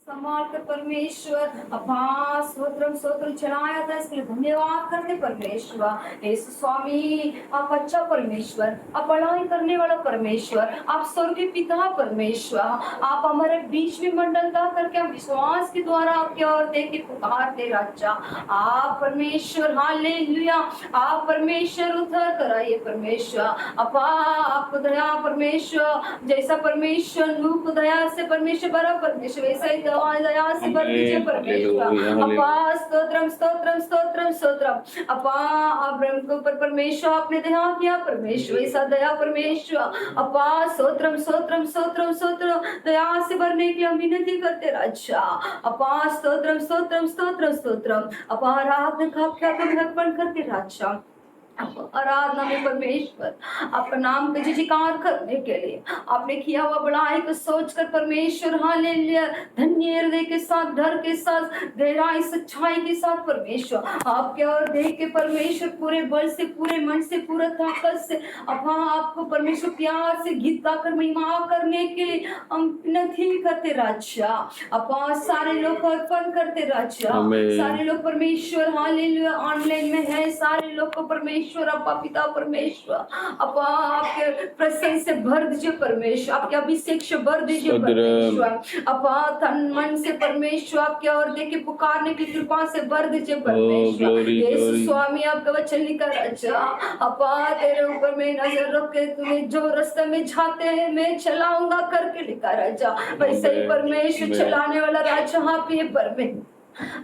संभाल कर परमेश्वर अब्बा स्तोत्रम स्तोत्रम चढ़ाया था, इसके लिए धन्यवाद करते परमेश्वर। यीशु स्वामी आप अच्छा परमेश्वर, आप बड़ाई करने वाला परमेश्वर, आप स्वर्गीय पिता परमेश्वर, आप हमारे बीच में मंडलता करके हम विश्वास के द्वारा आपके ओर देख के पुकारते राजा। आप परमेश्वर हालेलुया, आप परमेश्वर उतर कर आइए परमेश्वर। अब्बा आपको दया परमेश्वर, जैसा परमेश्वर नूह को दया से परमेश्वर भरा परमेश्वर, वैसा ही दया से भर दीजिए परमेश्वर। अब्बा स्तोत्रम स्तोत्रम स्तोत्रम स्तोत्रम। अब्बा अब्राहम के ऊपर परमेश्वर आपने दया किया परमेश्वर, ऐसा दया परमेश्वर। अब्बा स्तोत्रम स्तोत्रम स्तोत्रम स्तोत्रम, दया से भरने की हम विनती करते राजा। अब्बा स्तोत्रम स्तोत्रम स्तोत्रम स्तोत्रम। अब्बा आराधना का क्या तुम अर्पण करते राजा। आराधना में परमेश्वर आपका नाम का जयकार करने के लिए आपने किया हुआ बड़ाई को सोचकर परमेश्वर हालेलुया, धन्य हृदय के साथ, डर के साथ, गहराई सच्चाई के साथ परमेश्वर आपके और देख के परमेश्वर पूरे बल से, पूरे मन से, पूरा ताकत से अब्बा आपको परमेश्वर प्यार से गीत गाकर महिमा करने के लिए हम विनती करते राजा। अब्बा सारे लोग अर्पण करते राजा, सारे लोग परमेश्वर हालेलुया ऑनलाइन में है, सारे लोग को परमेश्वर अब्बा पिता परमेश्वर अब्बा आपके प्रसन्न से भर दीजिए परमेश्वर, आपके अभिषेक से भर दीजिए परमेश्वर। अब्बा तन मन से परमेश्वर आपके और देखे पुकारने की कृपा से भर दीजिए परमेश्वर। यीशु स्वामी आपका वचन लेकर राजा अब्बा तेरे ऊपर मैं नजर रख के तुम्हें जो रास्ते में जाते हैं मैं चलाऊंगा करके लिखा राजा, वैसे ही परमेश्वर चलाने वाला राजा आप ही परमेश्वर।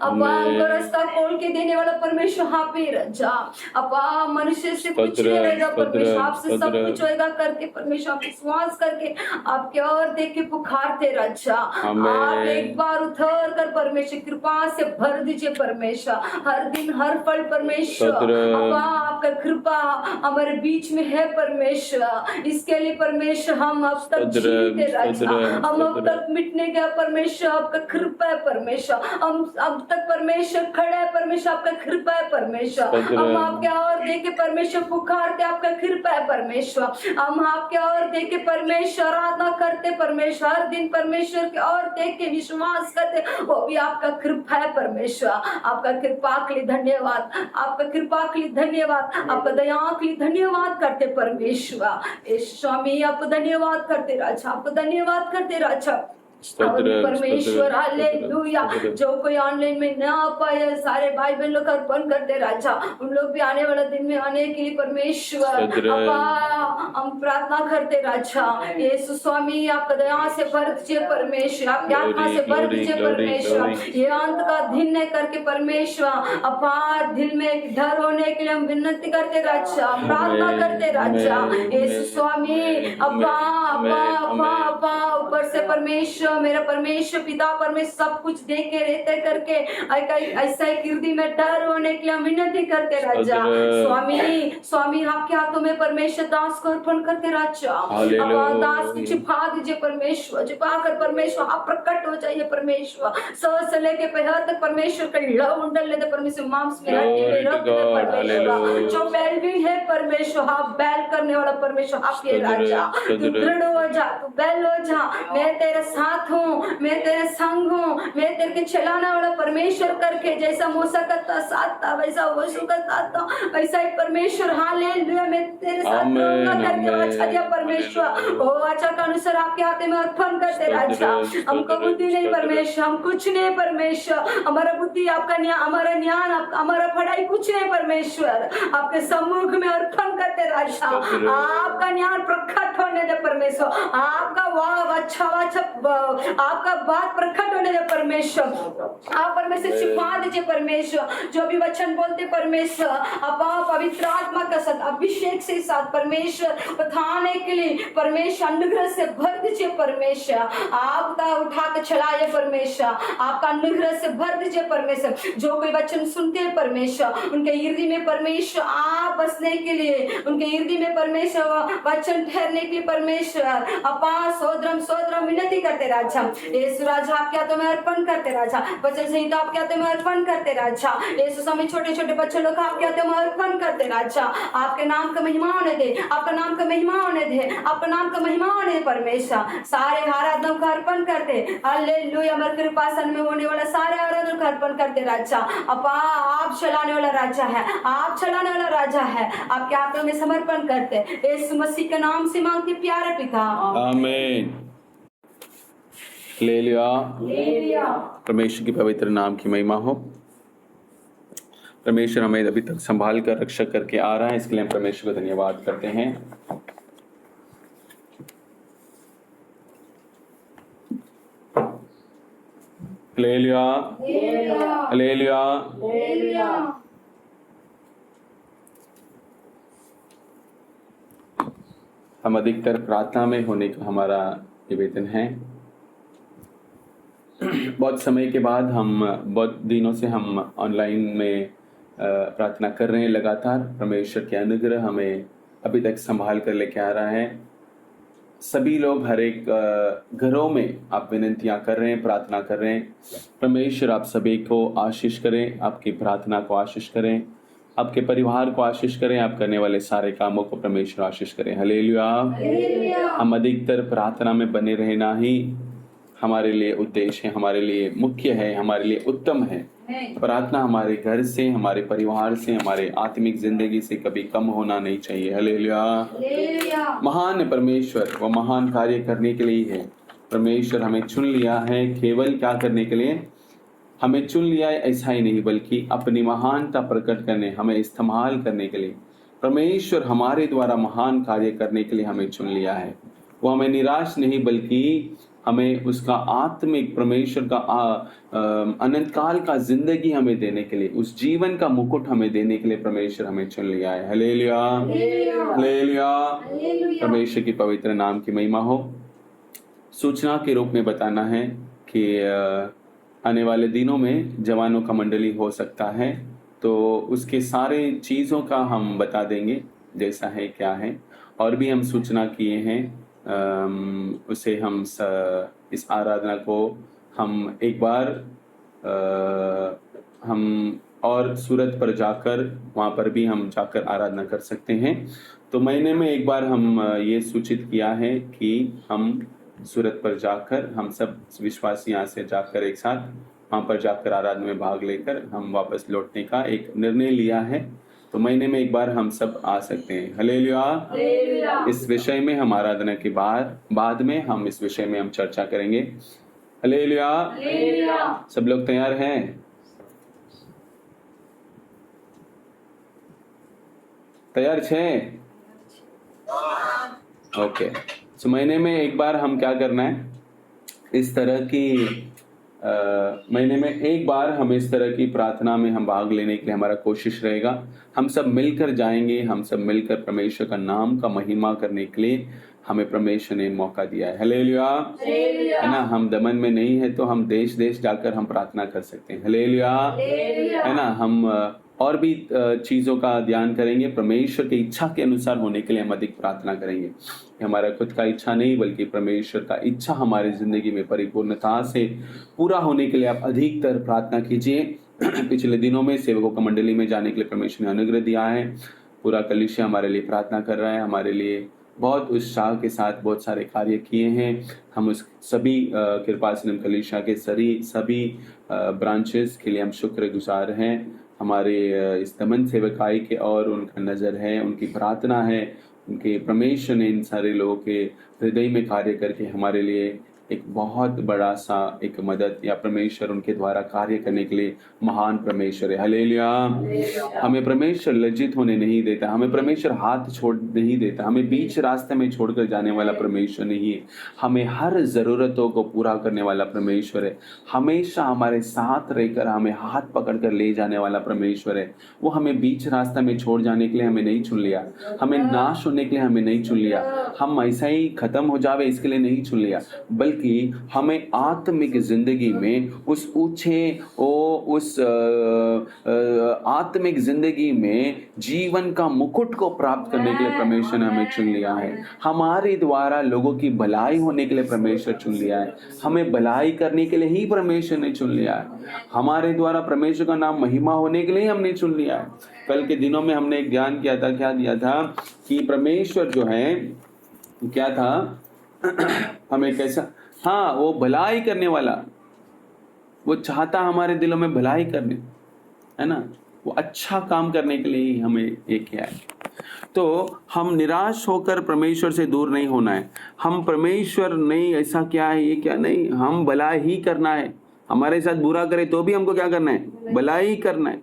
अब्बा हमको रास्ता खोल के देने वाला परमेश्वर आप ही राजा। अब्बा मनुष्य से कुछ नहीं रहेगा परमेश्वर, आपसे सब कुछ होएगा करके परमेश्वर आप विश्वास करके आपके और देख के पुकारते राजा। आप एक बार उतर कर परमेश्वर कृपा से भर दीजिए परमेश्वर, हर दिन हर पल परमेश्वर अब्बा आपका कृपा हमारे बीच में है परमेश्वर, इसके लिए परमेश्वर हम अब तक जीते राजा, हम अब तक मिटने गया परमेश्वर आपका कृपा है परमेश्वर, हम अब तक परमेश्वर खड़ा है परमेश्वर आपका कृपा है परमेश्वर, हम आपके और देखे परमेश्वर पुकारते आपका कृपा है परमेश्वर, हम आपके और देखे परमेश्वर आराधना करते परमेश्वर, हर दिन परमेश्वर के और देख के विश्वास करते, वो भी आपका कृपा है परमेश्वर। आपका कृपा के लिए धन्यवाद, आपका कृपा के लिए धन्यवाद, आपका दया के लिए धन्यवाद करते परमेश्वर। स्वामी आपको धन्यवाद करते राजा, आपको धन्यवाद करते राजा परमेश्वर हालेलुया। जो कोई ऑनलाइन में ना आ पाए सारे भाई बहन लोग अर्पण करते राजा, उन लोग भी आने वाला दिन में आने के लिए परमेश्वर अब्बा हम प्रार्थना करते राजा। यीशु स्वामी आपका दया से भर दीजिए परमेश्वर, आपकी आत्मा से भर दीजिए परमेश्वर, ये अंत का दिन है करके परमेश्वर अब्बा दिल में डर होने के लिए हम विनती करते राजा, प्रार्थना करते राजा। यीशु स्वामी अब्बा अब्बा अब्बा अब्बा ऊपर से परमेश्वर मेरा परमेश्वर पिता परमेश्वर सब कुछ देखे रहते करके ऐसा ही कीर्ति में डर होने के लिए हम विनती करते राजा। स्वामी स्वामी आपके हाथों में परमेश्वर दास को अर्पण करते राजा, अब दास की छिपा दीजिए परमेश्वर, छिपा कर परमेश्वर आप प्रकट हो जाइए परमेश्वर, सर से लेके पैर तक परमेश्वर का लव उंडल लेते परमेश्वर, मांस में हड्डी में रक्त में परमेश्वर, जो बैल है परमेश्वर आप बैल करने वाला परमेश्वर आपके राजा, तू दृढ़ हो जा, तू बैल हो जा, मैं तेरे साथ हूँ, मैं तेरे संग हूँ, मैं तेरे के चलाने वाला परमेश्वर करके जैसा मूसा का साथ था वैसा यहोशू का साथ था वैसा ही परमेश्वर हालेलुया मैं तेरे साथ रहूंगा करके वाचा दिया परमेश्वर। ओ वाचा का अनुसार आपके हाथ में अर्पण करते राजा, हमको बुद्धि नहीं परमेश्वर, हम कुछ नहीं परमेश्वर, हमारा बुद्धि आपका हमारा ज्ञान हमारा पढ़ाई कुछ नहीं परमेश्वर, आपके सम्मुख में अर्पण करते राजा। आपका ज्ञान प्रकट होने दे परमेश्वर, आपका वाह अच्छा आपका बात प्रकट होने दे परमेश्वर, आप परमेश्वर छिपा दीजिए परमेश्वर, जो भी वचन बोलते परमेश्वर अब आप पवित्र आत्मा का साथ अभिषेक से साथ परमेश्वर बताने के लिए परमेश्वर अनुग्रह से भर दीजिए परमेश्वर, आप उठा कर चलाइए परमेश्वर, आपका अनुग्रह से भर दीजिए परमेश्वर। जो कोई वचन सुनते हैं परमेश्वर उनके हृदय में परमेश्वर आप बसने के लिए, उनके हृदय में परमेश्वर वचन ठहरने के लिए परमेश्वर अपा सोद्रम सोद्रम विनती करते राजा। यीशु राजा आपके हाथों में अर्पण करते राजा, वचन संहिता आपके हाथों में अर्पण करते राजा। यीशु स्वामी छोटे छोटे बच्चे लोग आपके हाथों में अर्पण करते राजा, आपके नाम का महिमा होने दे, आपका नाम का महिमा होने दे, आपका नाम का महिमा होने दे परमेश्वर। हमेशा सारे आराधना को अर्पण करते। हालेलुया, हमारे कृपासन में होने वाला सारे आराधना को अर्पण करते राजा। अपा आप चलाने वाला राजा है, आप चलाने वाला राजा है, आपके हाथों में समर्पण करते। यीशु मसीह के नाम से मांगते प्यारे पिता, आमीन। हालेलुया। परमेश्वर की पवित्र नाम की महिमा हो। परमेश्वर हमें अभी तक संभाल कर रक्षा करके आ रहा है, इसके लिए हम परमेश्वर को धन्यवाद करते हैं। Hallelujah, hallelujah. हम अधिकतर प्रार्थना में होने का हमारा निवेदन है। बहुत समय के बाद बहुत दिनों से हम ऑनलाइन में प्रार्थना कर रहे हैं लगातार। परमेश्वर के अनुग्रह हमें अभी तक संभाल कर लेके आ रहा है। सभी लोग हर एक घरों में आप विनंतियां कर रहे हैं, प्रार्थना कर रहे हैं। परमेश्वर आप सभी को आशीष करें, आपकी प्रार्थना को आशीष करें, आपके परिवार को आशीष करें, आप करने वाले सारे कामों को परमेश्वर आशीष करें। हालेलुया। हम अधिकतर प्रार्थना में बने रहना ही हमारे लिए उद्देश्य है, हमारे लिए मुख्य है, हमारे लिए उत्तम है। प्रार्थना हमारे घर से, हमारे परिवार से, हमारे आत्मिक जिंदगी से कभी कम होना नहीं चाहिए। हालेलुया। महान परमेश्वर वो महान कार्य करने के लिए है। परमेश्वर हमें चुन लिया है केवल क्या करने के लिए? हमें चुन लिया है ऐसा ही नहीं, बल्कि अपनी महानता प्रकट करने, हमें इस्तेमाल करने के लिए। परमेश्वर हमारे द्वारा महान कार्य करने के लिए हमें चुन लिया है। वो हमें निराश नहीं, बल्कि हमें उसका आत्मिक परमेश्वर का अनंत काल का जिंदगी हमें देने के लिए, उस जीवन का मुकुट हमें देने के लिए परमेश्वर हमें चुन लिया है। Hallelujah, hallelujah. परमेश्वर की पवित्र नाम की महिमा हो। सूचना के रूप में बताना है कि आने वाले दिनों में जवानों का मंडली हो सकता है, तो उसके सारे चीज़ों का हम बता देंगे जैसा है क्या है। और भी हम सूचना किए हैं, उसे हम इस आराधना को हम एक बार हम और सूरत पर जाकर वहाँ पर भी हम जाकर आराधना कर सकते हैं। तो महीने में एक बार हम ये सूचित किया है कि हम सूरत पर जाकर हम सब विश्वासी यहाँ से जाकर एक साथ वहाँ पर जाकर आराधना में भाग लेकर हम वापस लौटने का एक निर्णय लिया है। तो महीने में एक बार हम सब आ सकते हैं। हालेलुया। इस विषय में हम आराधना के बाद में हम इस विषय में हम चर्चा करेंगे। हालेलुया। सब लोग तैयार हैं? तैयार छे? ओके। तो महीने में एक बार हम क्या करना है, इस तरह की महीने में एक बार हम इस तरह की प्रार्थना में हम भाग लेने के लिए हमारा कोशिश रहेगा। हम सब मिलकर जाएंगे, हम सब मिलकर परमेश्वर का नाम का महिमा करने के लिए हमें परमेश्वर ने मौका दिया है। हालेलुया, है ना। हम दमन में नहीं है तो हम देश देश जाकर हम प्रार्थना कर सकते हैं। हालेलुया, है ना। हम और भी चीज़ों का ध्यान करेंगे। परमेश्वर की इच्छा के अनुसार होने के लिए हम अधिक प्रार्थना करेंगे। हमारा खुद का इच्छा नहीं, बल्कि परमेश्वर का इच्छा हमारी जिंदगी में परिपूर्णता से पूरा होने के लिए आप अधिकतर प्रार्थना कीजिए। पिछले दिनों में सेवकों का मंडली में जाने के लिए परमेश्वर ने अनुग्रह दिया है। पूरा कलीसिया हमारे लिए प्रार्थना कर रहा है, हमारे लिए बहुत उत्साह के साथ बहुत सारे कार्य किए हैं। हम उस सभी कृपासनम कलीसिया के सभी ब्रांचेस के लिए हम शुक्रगुजार हैं। हमारे इस दमन सेवकाई के और उनका नज़र है, उनकी प्रार्थना है, उनके परमेश्वर ने इन सारे लोगों के हृदय में कार्य करके हमारे लिए एक बहुत बड़ा सा एक मदद या परमेश्वर उनके द्वारा कार्य करने के लिए महान परमेश्वर है। हालेलुया। हमें परमेश्वर लज्जित होने नहीं देता, हमें परमेश्वर हाथ छोड़ नहीं देता, हमें बीच रास्ते में छोड़कर जाने वाला परमेश्वर नहीं है। हमें हर ज़रूरतों को पूरा करने वाला परमेश्वर है। हमेशा हमारे साथ रहकर हमें हाथ पकड़कर ले जाने वाला परमेश्वर है। वो हमें बीच रास्ते में छोड़ जाने के लिए हमें नहीं चुन लिया, हमें नाश होने के लिए हमें नहीं चुन लिया, हम ऐसा ही खत्म हो जावे इसके लिए नहीं चुन लिया, बल्कि हमें आत्मिक जिंदगी में उस आत्मिक जिंदगी में जीवन का मुकुट को प्राप्त करने के लिए परमेश्वर ने हमें चुन लिया है। हमारे द्वारा लोगों की भलाई होने के लिए परमेश्वर चुन लिया है। हमें भलाई करने के लिए ही परमेश्वर ने चुन लिया है। हमारे द्वारा परमेश्वर का नाम महिमा होने के लिए हमने चुन लिया है। कल के दिनों में हमने एक ध्यान किया था, क्या दिया था कि परमेश्वर जो है क्या था हमें कैसा, हाँ वो भलाई करने वाला, वो चाहता हमारे दिलों में भलाई करने, है ना, वो अच्छा काम करने के लिए ही हमें ये किया है। तो हम निराश होकर परमेश्वर से दूर नहीं होना है। हम परमेश्वर नहीं ऐसा क्या है, ये क्या नहीं, हम भला ही करना है। हमारे साथ बुरा करे तो भी हमको क्या करना है, भला ही करना है।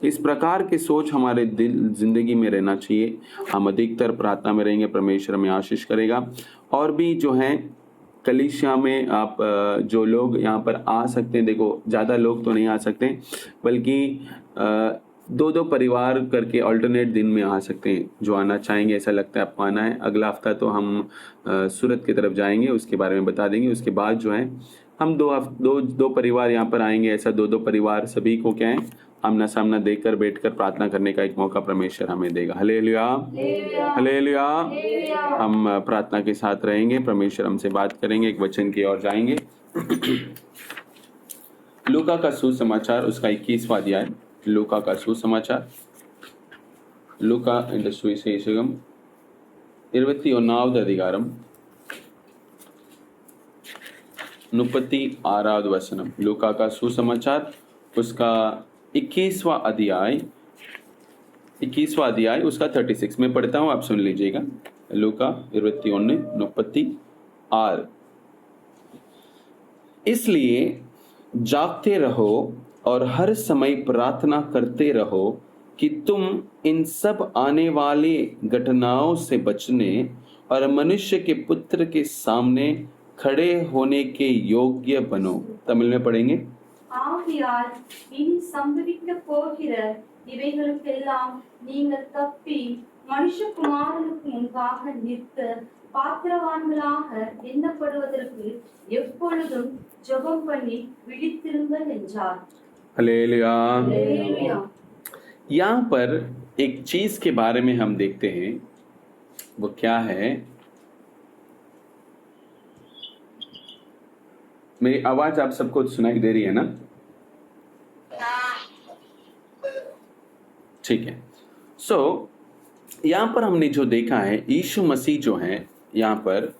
इस प्रकार की सोच हमारे दिल जिंदगी में रहना चाहिए। हम अधिकतर प्रार्थना में रहेंगे, परमेश्वर हमें आशीष करेगा। और भी जो है कलीसिया में आप जो लोग यहाँ पर आ सकते हैं, देखो ज़्यादा लोग तो नहीं आ सकते, बल्कि 2-2 परिवार करके अल्टरनेट दिन में आ सकते हैं। जो आना चाहेंगे, ऐसा लगता है आपको आना है, अगला हफ्ता तो हम सूरत की तरफ जाएंगे, उसके बारे में बता देंगे। उसके बाद जो है हम दो परिवार यहाँ पर आएंगे, ऐसा 2-2 परिवार, सभी को क्या है आमना सामना देखकर बैठकर प्रार्थना करने का एक मौका परमेश्वर हमें देगा। Hallelujah, hallelujah. हम प्रार्थना के साथ रहेंगे, परमेश्वर हमसे बात करेंगे, एक वचन की ओर जाएंगे। लूका का सुसमाचार उसका 21वां अध्याय, लूका का सुसमाचार, लूका இந்த சுவிசேஷகம் 21வது அதிகாரம் 36வது वचनम। लूका का सुसमाचार उसका 21वां अध्याय उसका 36 में पढ़ता हूँ, आप सुन लीजिएगा। लूका 21:36। इसलिए जागते रहो और हर समय प्रार्थना करते रहो कि तुम इन सब आने वाले घटनाओं से बचने और मनुष्य के पुत्र के सामने खड़े होने के योग्य बनो। तमिल में पढ़ेंगे। ஆகையால் இனி சம்பவிக்க போகிற இவைகளுக்கெல்லாம் நீங்கள் தப்பி மனுஷகுமாரனுக்கு முன்பாக நிற்க பாத்திரவான்களாக எண்ணப்படுவதற்கு எப்பொழுதும் ஜெபம் பண்ணி விழித்திருங்கள் என்றார்। हालेलुया। हालेलुया। यहाँ पर एक चीज के बारे में हम देखते हैं, वो क्या है। मेरी आवाज आप सबको सुनाई दे रही है ना? ठीक है। सो यहाँ पर हमने जो देखा है, यीशु मसीह जो है यहाँ पर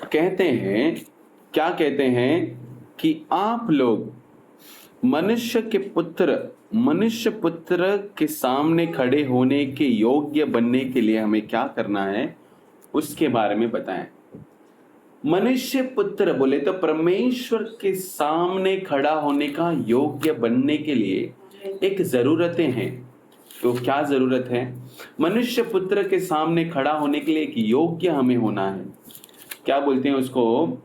कहते हैं, क्या कहते हैं कि आप लोग मनुष्य पुत्र के सामने खड़े होने के योग्य बनने के लिए हमें क्या करना है उसके बारे में बताएं। मनुष्य पुत्र बोले तो परमेश्वर के सामने खड़ा होने का योग्य बनने के लिए एक जरूरतें हैं। तो क्या जरूरत है? मनुष्य पुत्र के सामने खड़ा होने के लिए एक योग्य हमें होना है। क्या बोलते हैं उसको?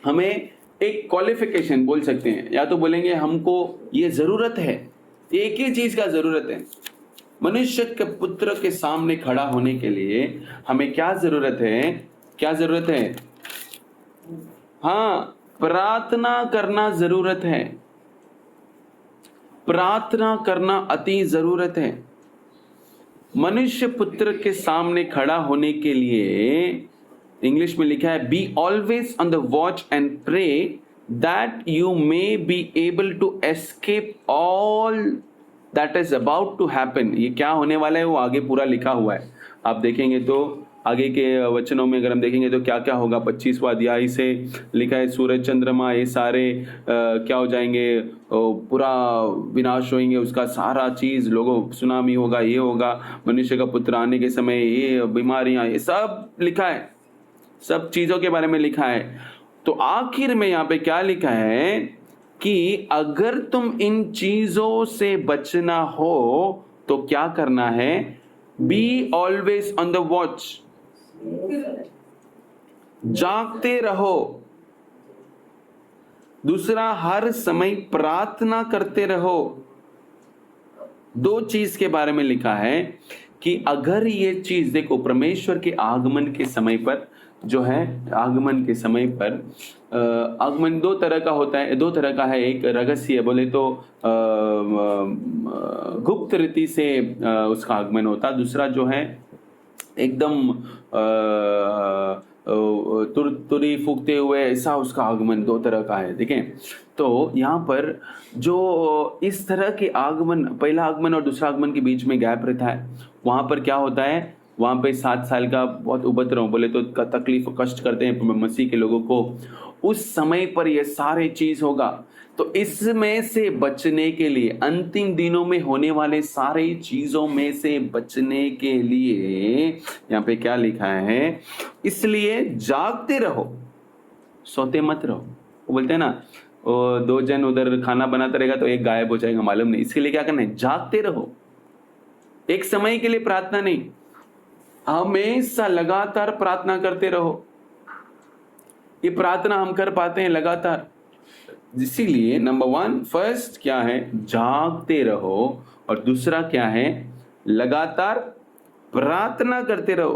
हमें एक क्वालिफिकेशन बोल सकते हैं, या तो बोलेंगे हमको ये जरूरत है, एक ही चीज का जरूरत है। मनुष्य के पुत्र के सामने खड़ा होने के लिए हमें क्या जरूरत है? क्या जरूरत है? हाँ, प्रार्थना करना जरूरत है। प्रार्थना करना अति जरूरत है। मनुष्य पुत्र के सामने खड़ा होने के लिए इंग्लिश में लिखा है, be always on the watch and pray that you may be able to escape all that is about to happen. ये क्या होने वाला है वो आगे पूरा लिखा हुआ है। आप देखेंगे तो आगे के वचनों में अगर हम देखेंगे तो क्या क्या होगा। 25वां अध्याय से लिखा है, सूरज चंद्रमा ये सारे क्या हो जाएंगे, पूरा विनाश होंगे, उसका सारा चीज, लोगों सुनामी होगा, ये होगा, मनुष्य का पुत्र आने के समय ये बीमारियां, ये सब लिखा है, सब चीजों के बारे में लिखा है। तो आखिर में यहाँ पे क्या लिखा है कि अगर तुम इन चीजों से बचना हो तो क्या करना है? Be always on the watch, जागते रहो। दूसरा, हर समय प्रार्थना करते रहो। दो चीज के बारे में लिखा है कि अगर ये चीज, देखो परमेश्वर के आगमन के समय पर जो है, आगमन के समय पर आगमन दो तरह का होता है, दो तरह का है। एक रहस्य बोले तो गुप्त रीति से उसका आगमन होता, दूसरा जो है एकदम तुरी फूकते हुए ऐसा उसका आगमन, दो तरह का है। देखें तो यहाँ पर जो इस तरह के आगमन, पहला आगमन और दूसरा आगमन के बीच में गैप रहता है, वहाँ पर क्या होता है? वहाँ पे 7 साल का बहुत उपद्रव, बोले तो तकलीफ कष्ट करते हैं मसीह के लोगों को, उस समय पर ये सारे चीज होगा। तो इसमें से बचने के लिए, अंतिम दिनों में होने वाले सारे चीजों में से बचने के लिए यहाँ पे क्या लिखा है, इसलिए जागते रहो, सोते मत रहो। वो बोलते हैं ना, वो 2 जन उधर खाना बनाता रहेगा तो एक गायब हो जाएगा, मालूम नहीं। इसके लिए क्या करना है, जागते रहो। एक समय के लिए प्रार्थना नहीं, हमेशा लगातार प्रार्थना करते रहो। ये प्रार्थना हम कर पाते हैं लगातार, इसीलिए नंबर 1 फर्स्ट क्या है, जागते रहो, और दूसरा क्या है, लगातार प्रार्थना करते रहो।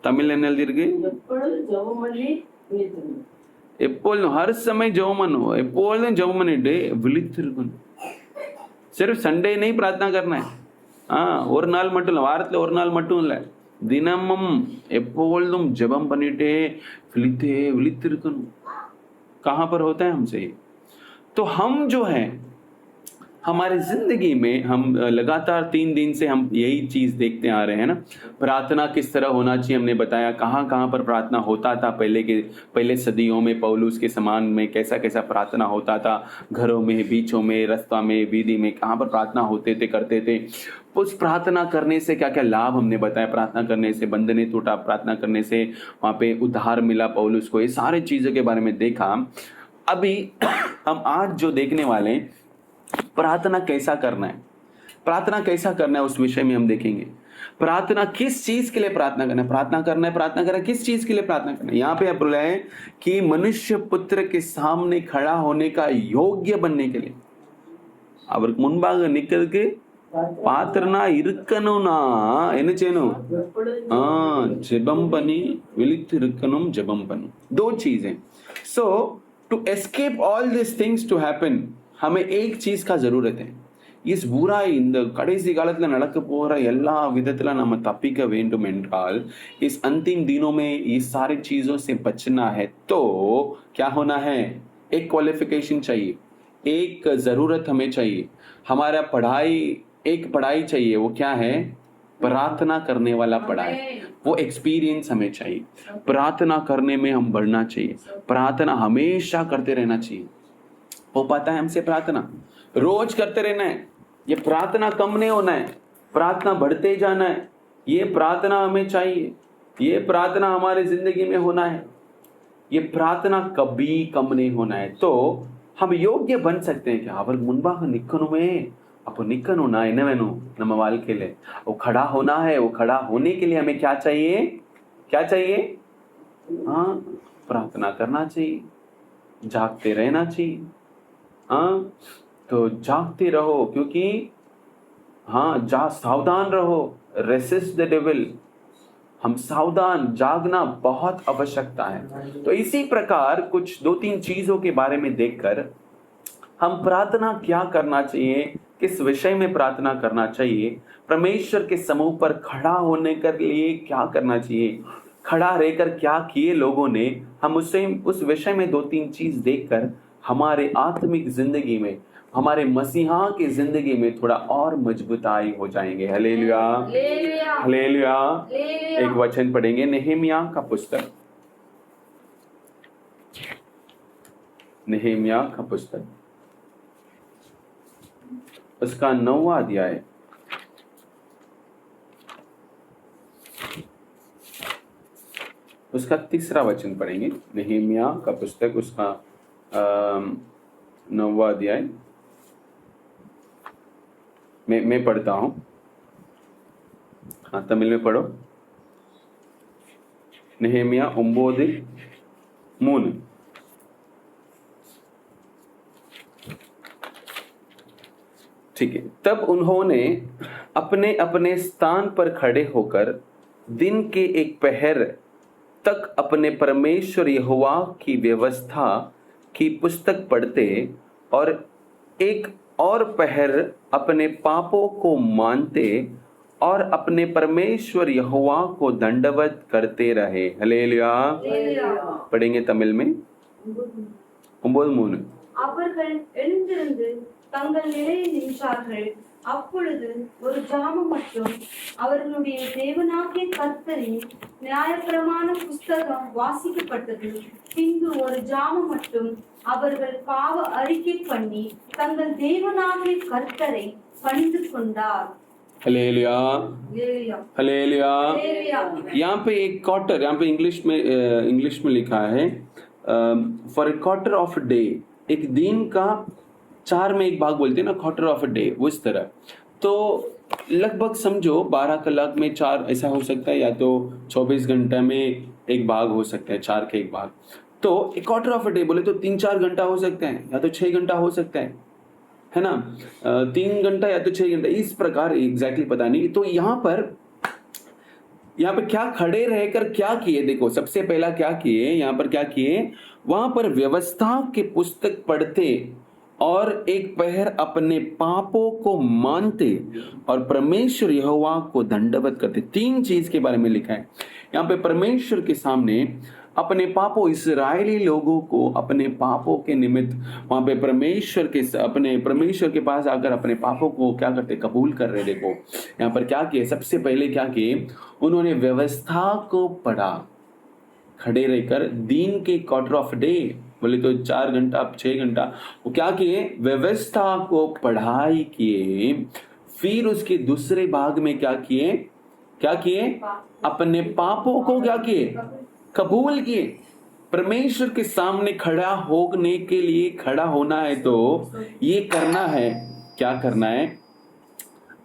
तमिल हर समय जवमनो, सिर्फ संडे नहीं प्रार्थना करना है, ஒரு நாள் மட்டும் இல்லை, வாரத்தில் ஒரு நாள் மட்டும் இல்லை, தினமும் எப்பொழுதும் ஜெபம் பண்ணிட்டே விழித்திருக்கணும்। कहाँ पर होता है हमसे? तो हम जो है हमारी जिंदगी में हम लगातार 3 दिन से हम यही चीज देखते आ रहे हैं ना, प्रार्थना किस तरह होना चाहिए। हमने बताया कहाँ कहाँ पर प्रार्थना होता था पहले सदियों में, पौलुस के समान में कैसा कैसा प्रार्थना होता था, घरों में, बीचों में, रास्ता में, वीधि में, कहाँ पर प्रार्थना होते थे, करते थे। उस प्रार्थना करने से क्या क्या लाभ हमने बताया, प्रार्थना करने से बंधने टूटा, प्रार्थना करने से वहाँ पे उद्धार मिला पौलुस को, ये सारे चीजों के बारे में देखा। अभी हम आज जो देखने वाले हैं, प्रार्थना कैसा करना है, प्रार्थना कैसा करना है, उस विषय में हम देखेंगे। प्रार्थना किस चीज के लिए प्रार्थना करना है, प्रार्थना करना है किस चीज के लिए प्रार्थना करना है। यहाँ पे आप बोला है कि मनुष्य पुत्र के सामने खड़ा होने का योग्य बनने के लिए, அவருக்கு முன்பாக நிக்கிறதுக்கு பாத்திரனா இருக்கணும்னா என்ன செய்யணும், ஜெபம் பண்ணி விழித்து இருக்கணும், ஜெபம் பண்ணணும்। 2 चीजें। So to escape all this things to happen, हमें एक चीज का जरूरत है। इस बुराई, இந்த கடைசி காலத்துல நடக்க போற எல்லா விதத்துல நம்ம தப்பிக்க வேண்டும் என்றால், इस अंतिम दिनों में इस सारी चीजों से बचना है, तो क्या होना है, एक क्वालिफिकेशन चाहिए, एक जरूरत हमें चाहिए। हमारा एक पढ़ाई चाहिए, वो क्या है, प्रार्थना करने वाला पढ़ाई, वो एक्सपीरियंस हमें चाहिए। प्रार्थना करने में हम बढ़ना चाहिए, प्रार्थना हमेशा करते रहना चाहिए। हो पाता है हमसे प्रार्थना रोज करते रहना है, ये प्रार्थना कम नहीं होना है, प्रार्थना बढ़ते जाना है। ये प्रार्थना हमें चाहिए, ये प्रार्थना हमारी जिंदगी में होना है, ये प्रार्थना कभी कम नहीं होना है। तो हम योग्य बन सकते हैं क्या, அவர் முன்பாக நிக்கணுமே, அப்போ நிக்கணும்னா என்ன வேணும், நம்ம வாழ்க்கையில वो खड़ा होना है। वो खड़ा होने के लिए हमें क्या चाहिए, प्रार्थना करना चाहिए, जागते रहना चाहिए। तो जागते रहो, क्योंकि सावधान रहो, रेसिस्ट द डेविल। हम सावधान, जागना बहुत आवश्यकता है। तो इसी प्रकार कुछ 2-3 चीजों के बारे में देखकर हम प्रार्थना क्या करना चाहिए, किस विषय में प्रार्थना करना चाहिए, परमेश्वर के समूह पर खड़ा होने के लिए क्या करना चाहिए, खड़ा रहकर क्या किए लोगों ने, हम उस विषय में 2-3 चीज देखकर हमारे आत्मिक जिंदगी में, हमारे मसीहा की जिंदगी में थोड़ा और मजबूताई हो जाएंगे। Hallelujah, hallelujah. एक वचन पढ़ेंगे, नेहेमिया का पुस्तक, नेहेमिया का पुस्तक, उसका 9वां अध्याय, उसका 3रा वचन पढ़ेंगे। नेहेमिया का पुस्तक, उसका 9वां अध्याय, मैं पढ़ता हूं, तमिल में पढ़ो। नेहेमिया 9:3। ठीक है। तब उन्होंने अपने अपने स्थान पर खड़े होकर दिन के एक पहर तक अपने परमेश्वर यहोवा की व्यवस्था की पुस्तक पढ़ते और एक और पहर अपने पापों को मानते और अपने परमेश्वर यहोवा को दंडवत करते रहे। हालेलुया। पढ़ेंगे तमिल में। 9:3। அவர்கள் எழுந்திருந்து தங்கள் நிலையில் நின்றார்கள். அப்பொழுது ஒரு ஜாமம் மட்டும் அவர்களுடைய தேவனாகிய கர்த்தரின் நியாயப்பிரமாண புஸ்தகம் வாசிக்கப்பட்டது. பின்பு ஒரு ஜாமம் மட்டும் அவர்கள் பாவ அறிக்கை பண்ணி தங்கள் தேவனாகிய கர்த்தரை பணிந்து கொண்டார். Hallelujah, hallelujah, hallelujah. हालेलुया। यहाँ पे एक क्वार्टर, यहाँ पे इंग्लिश में लिखा है for a quarter of day, एक दिन का 4 में 1 भाग बोलते हैं ना, क्वार्टर ऑफ डे, वो इस तरह। तो लगभग समझो 12 कलाक में 4 ऐसा हो सकता है, या तो 24 घंटा में 1 भाग हो सकता है, 4 के 1 भाग। तो एक क्वार्टर ऑफ डे बोले तो 3-4 घंटा हो सकता है, या तो 6 घंटा हो सकता है ना, 3 घंटा या तो 6 घंटा, इस प्रकार एग्जैक्टली पता नहीं। तो यहाँ पर क्या खड़े रहकर क्या किए, देखो सबसे पहला क्या किए, यहाँ पर क्या किए, वहां पर व्यवस्था के पुस्तक पढ़ते और एक पहर अपने पापों को मानते और परमेश्वर यहोवा को दंडवत करते। 3 चीज के बारे में लिखा है यहाँ पे। परमेश्वर के सामने अपने पापों, इस्राएली लोगों को अपने पापों के निमित्त वहां पे परमेश्वर के पास आकर अपने पापों को क्या करते, कबूल कर रहे। देखो यहाँ पर क्या किए, सबसे पहले क्या किए, उन्होंने व्यवस्था को पढ़ा, खड़े रहकर दिन के क्वार्टर ऑफ डे बोले तो 4 घंटा 6 घंटा, वो क्या किए, व्यवस्था को पढ़ाई किए। फिर उसके दूसरे भाग में क्या किए, अपने पापों को क्या किए, कबूल किए। परमेश्वर के सामने खड़ा होने के लिए, खड़ा होना है तो ये करना है, क्या करना है,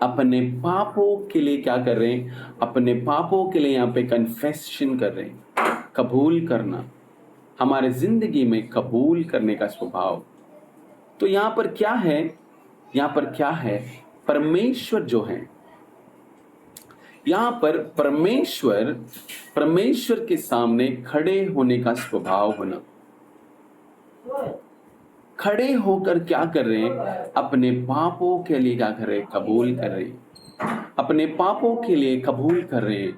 अपने पापों के लिए क्या कर रहे हैं, अपने पापों के लिए यहाँ पे कन्फेशन कर रहे हैं, कबूल करना, हमारे जिंदगी में कबूल करने का स्वभाव। तो यहाँ पर क्या है, परमेश्वर जो है, यहाँ पर परमेश्वर के सामने खड़े होने का स्वभाव होना। खड़े होकर क्या कर रहे हैं, अपने पापों के लिए क्या कर रहे हैं, कबूल कर रहे हैं, अपने पापों के लिए कबूल कर रहे हैं।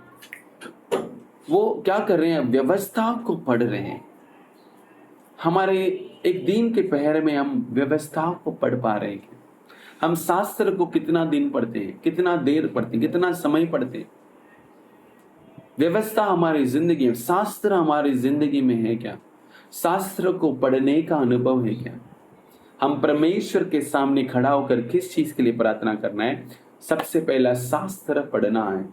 वो क्या कर रहे हैं, व्यवस्था को पढ़ रहे हैं। हमारे एक दिन के पहर में हम व्यवस्था को पढ़ पा रहे हैं। हम शास्त्र को कितना दिन पढ़ते हैं, कितना देर पढ़ते हैं, कितना समय पढ़ते हैं। व्यवस्था हमारी जिंदगी में, शास्त्र हमारी जिंदगी में है क्या, शास्त्र को पढ़ने का अनुभव है क्या। हम परमेश्वर के सामने खड़ा होकर किस चीज के लिए प्रार्थना करना है, सबसे पहला शास्त्र पढ़ना है,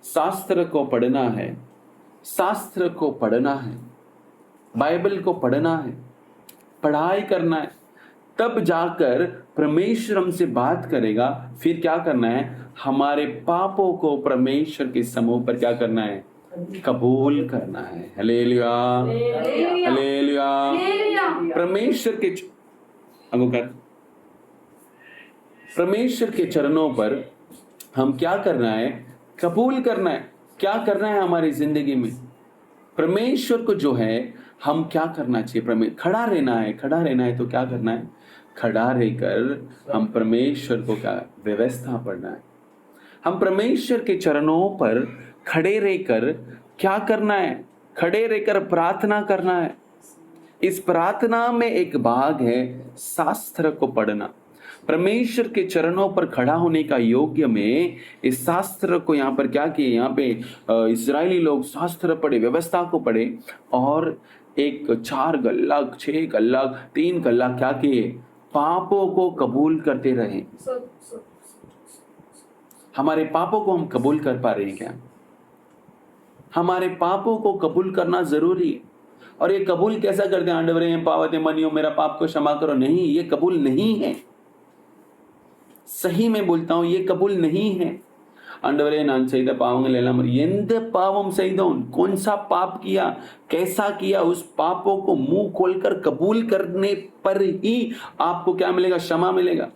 शास्त्र को पढ़ना है, शास्त्र को पढ़ना है, बाइबल को पढ़ना है, पढ़ाई करना है, तब जाकर परमेश्वर हमसे बात करेगा। फिर क्या करना है, हमारे पापों को परमेश्वर के समूह पर क्या करना है, कबूल करना है। Hallelujah, hallelujah. परमेश्वर के चरणों पर हम क्या करना है, कबूल करना है। क्या करना है हमारी जिंदगी में, परमेश्वर को जो है हम क्या करना चाहिए, खड़ा रहना है। तो क्या करना है, खड़ा रहकर हम परमेश्वर को क्या, व्यवस्था पढ़ना है। हम परमेश्वर के चरणों पर खड़े रहकर क्या करना है, खड़े रहकर प्रार्थना करना है। इस प्रार्थना में एक भाग है शास्त्र को पढ़ना। परमेश्वर के चरणों पर खड़ा होने का योग्य में इस शास्त्र को यहाँ पर क्या किए, यहाँ पे इस्राएली लोग शास्त्र पढ़े, व्यवस्था को पढ़े और एक 4 गल्ला 6 गल्ला 3 गल्ला क्या किए, पापों को कबूल करते रहे। हमारे पापों को हम कबूल कर पा रहे हैं क्या, हमारे पापों को कबूल करना जरूरी है। और ये कबूल कैसा करते हैं, आंडवरे पावते मनियो मेरा पाप को क्षमा करो, नहीं, ये कबूल नहीं है। सही में बोलता हूं, ये कबूल नहीं है। आंडवरे नान செய்த பாவங்கள் எல்லாம் எந்த பாவம் செய்தோம், कौन सा पाप किया, कैसा किया, उस पापों को मुंह खोलकर कबूल करने पर ही आपको क्या मिलेगा, क्षमा मिलेगा।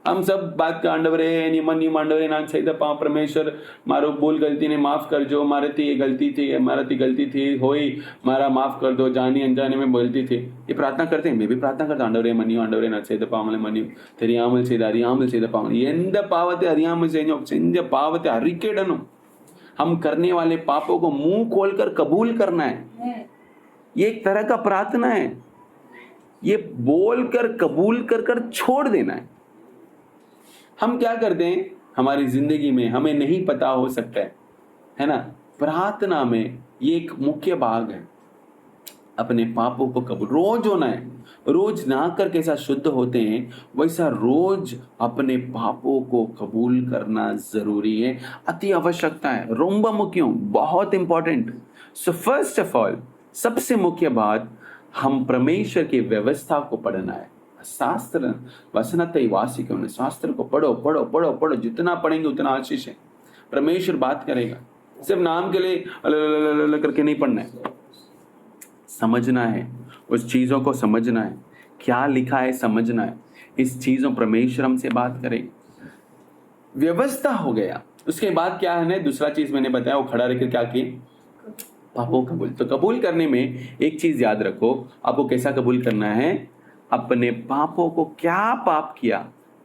हम सब बात का आंडवरे निमन आंडवरे नान செய்த पाप, परमेश्वर मारो भूल गलती ने माफ कर, जो मारे थी गलती थी, हमारी गलती थी होई, मारा माफ कर दो, जानी अनजाने में बोलती थी। ये प्रार्थना करते हैं, मैं भी प्रार्थना करता हूं, आंडवरे मनियो आंडवरे नान செய்த பாவங்களை மன்னியும், தெரியாமல் செய்த அறியாமல் செய்த பாவங்கள், எந்த பாவத்தை அறியாமல் செஞ்ச பாவத்தை அறிக்கையிடணும்। हम करने वाले पापों को मुंह खोलकर कबूल करना है। ये एक तरह का प्रार्थना है, ये बोलकर कबूल कर छोड़ देना है। हम क्या करते हैं हमारी जिंदगी में, हमें नहीं पता हो सकता है ना। प्रार्थना में ये एक मुख्य भाग है, अपने पापों को कबूल रोज होना है। रोज नहाकर कैसा शुद्ध होते हैं वैसा रोज अपने पापों को कबूल करना जरूरी है, अति आवश्यकता है, रोम्बा मुख्यों, बहुत important. So first of all, सबसे मुख्य बात, हम परमेश्वर की व्यवस्था को पढ़ना है। शास्त्र वचनத்தை वासिकं, शास्त्र को पढ़ो पढ़ो पढ़ो पढ़ो, जितना पढ़ेंगे उतना आशीष है। परमेश्वर बात करेगा, सिर्फ नाम के लिए अल करके नहीं पढ़ना है, समझना है, उस चीजों को समझना है, क्या लिखा है समझना है, इस चीजों परमेश्वर हमसे बात करेगा। व्यवस्था हो गया, उसके बाद क्या है ना, दूसरा चीज मैंने बताया, वो खड़ा रहकर क्या किए, पापों कबूल। तो कबूल करने में एक चीज याद रखो, आपको कैसा कबूल करना है, अपने पापों को, क्या पाप किया,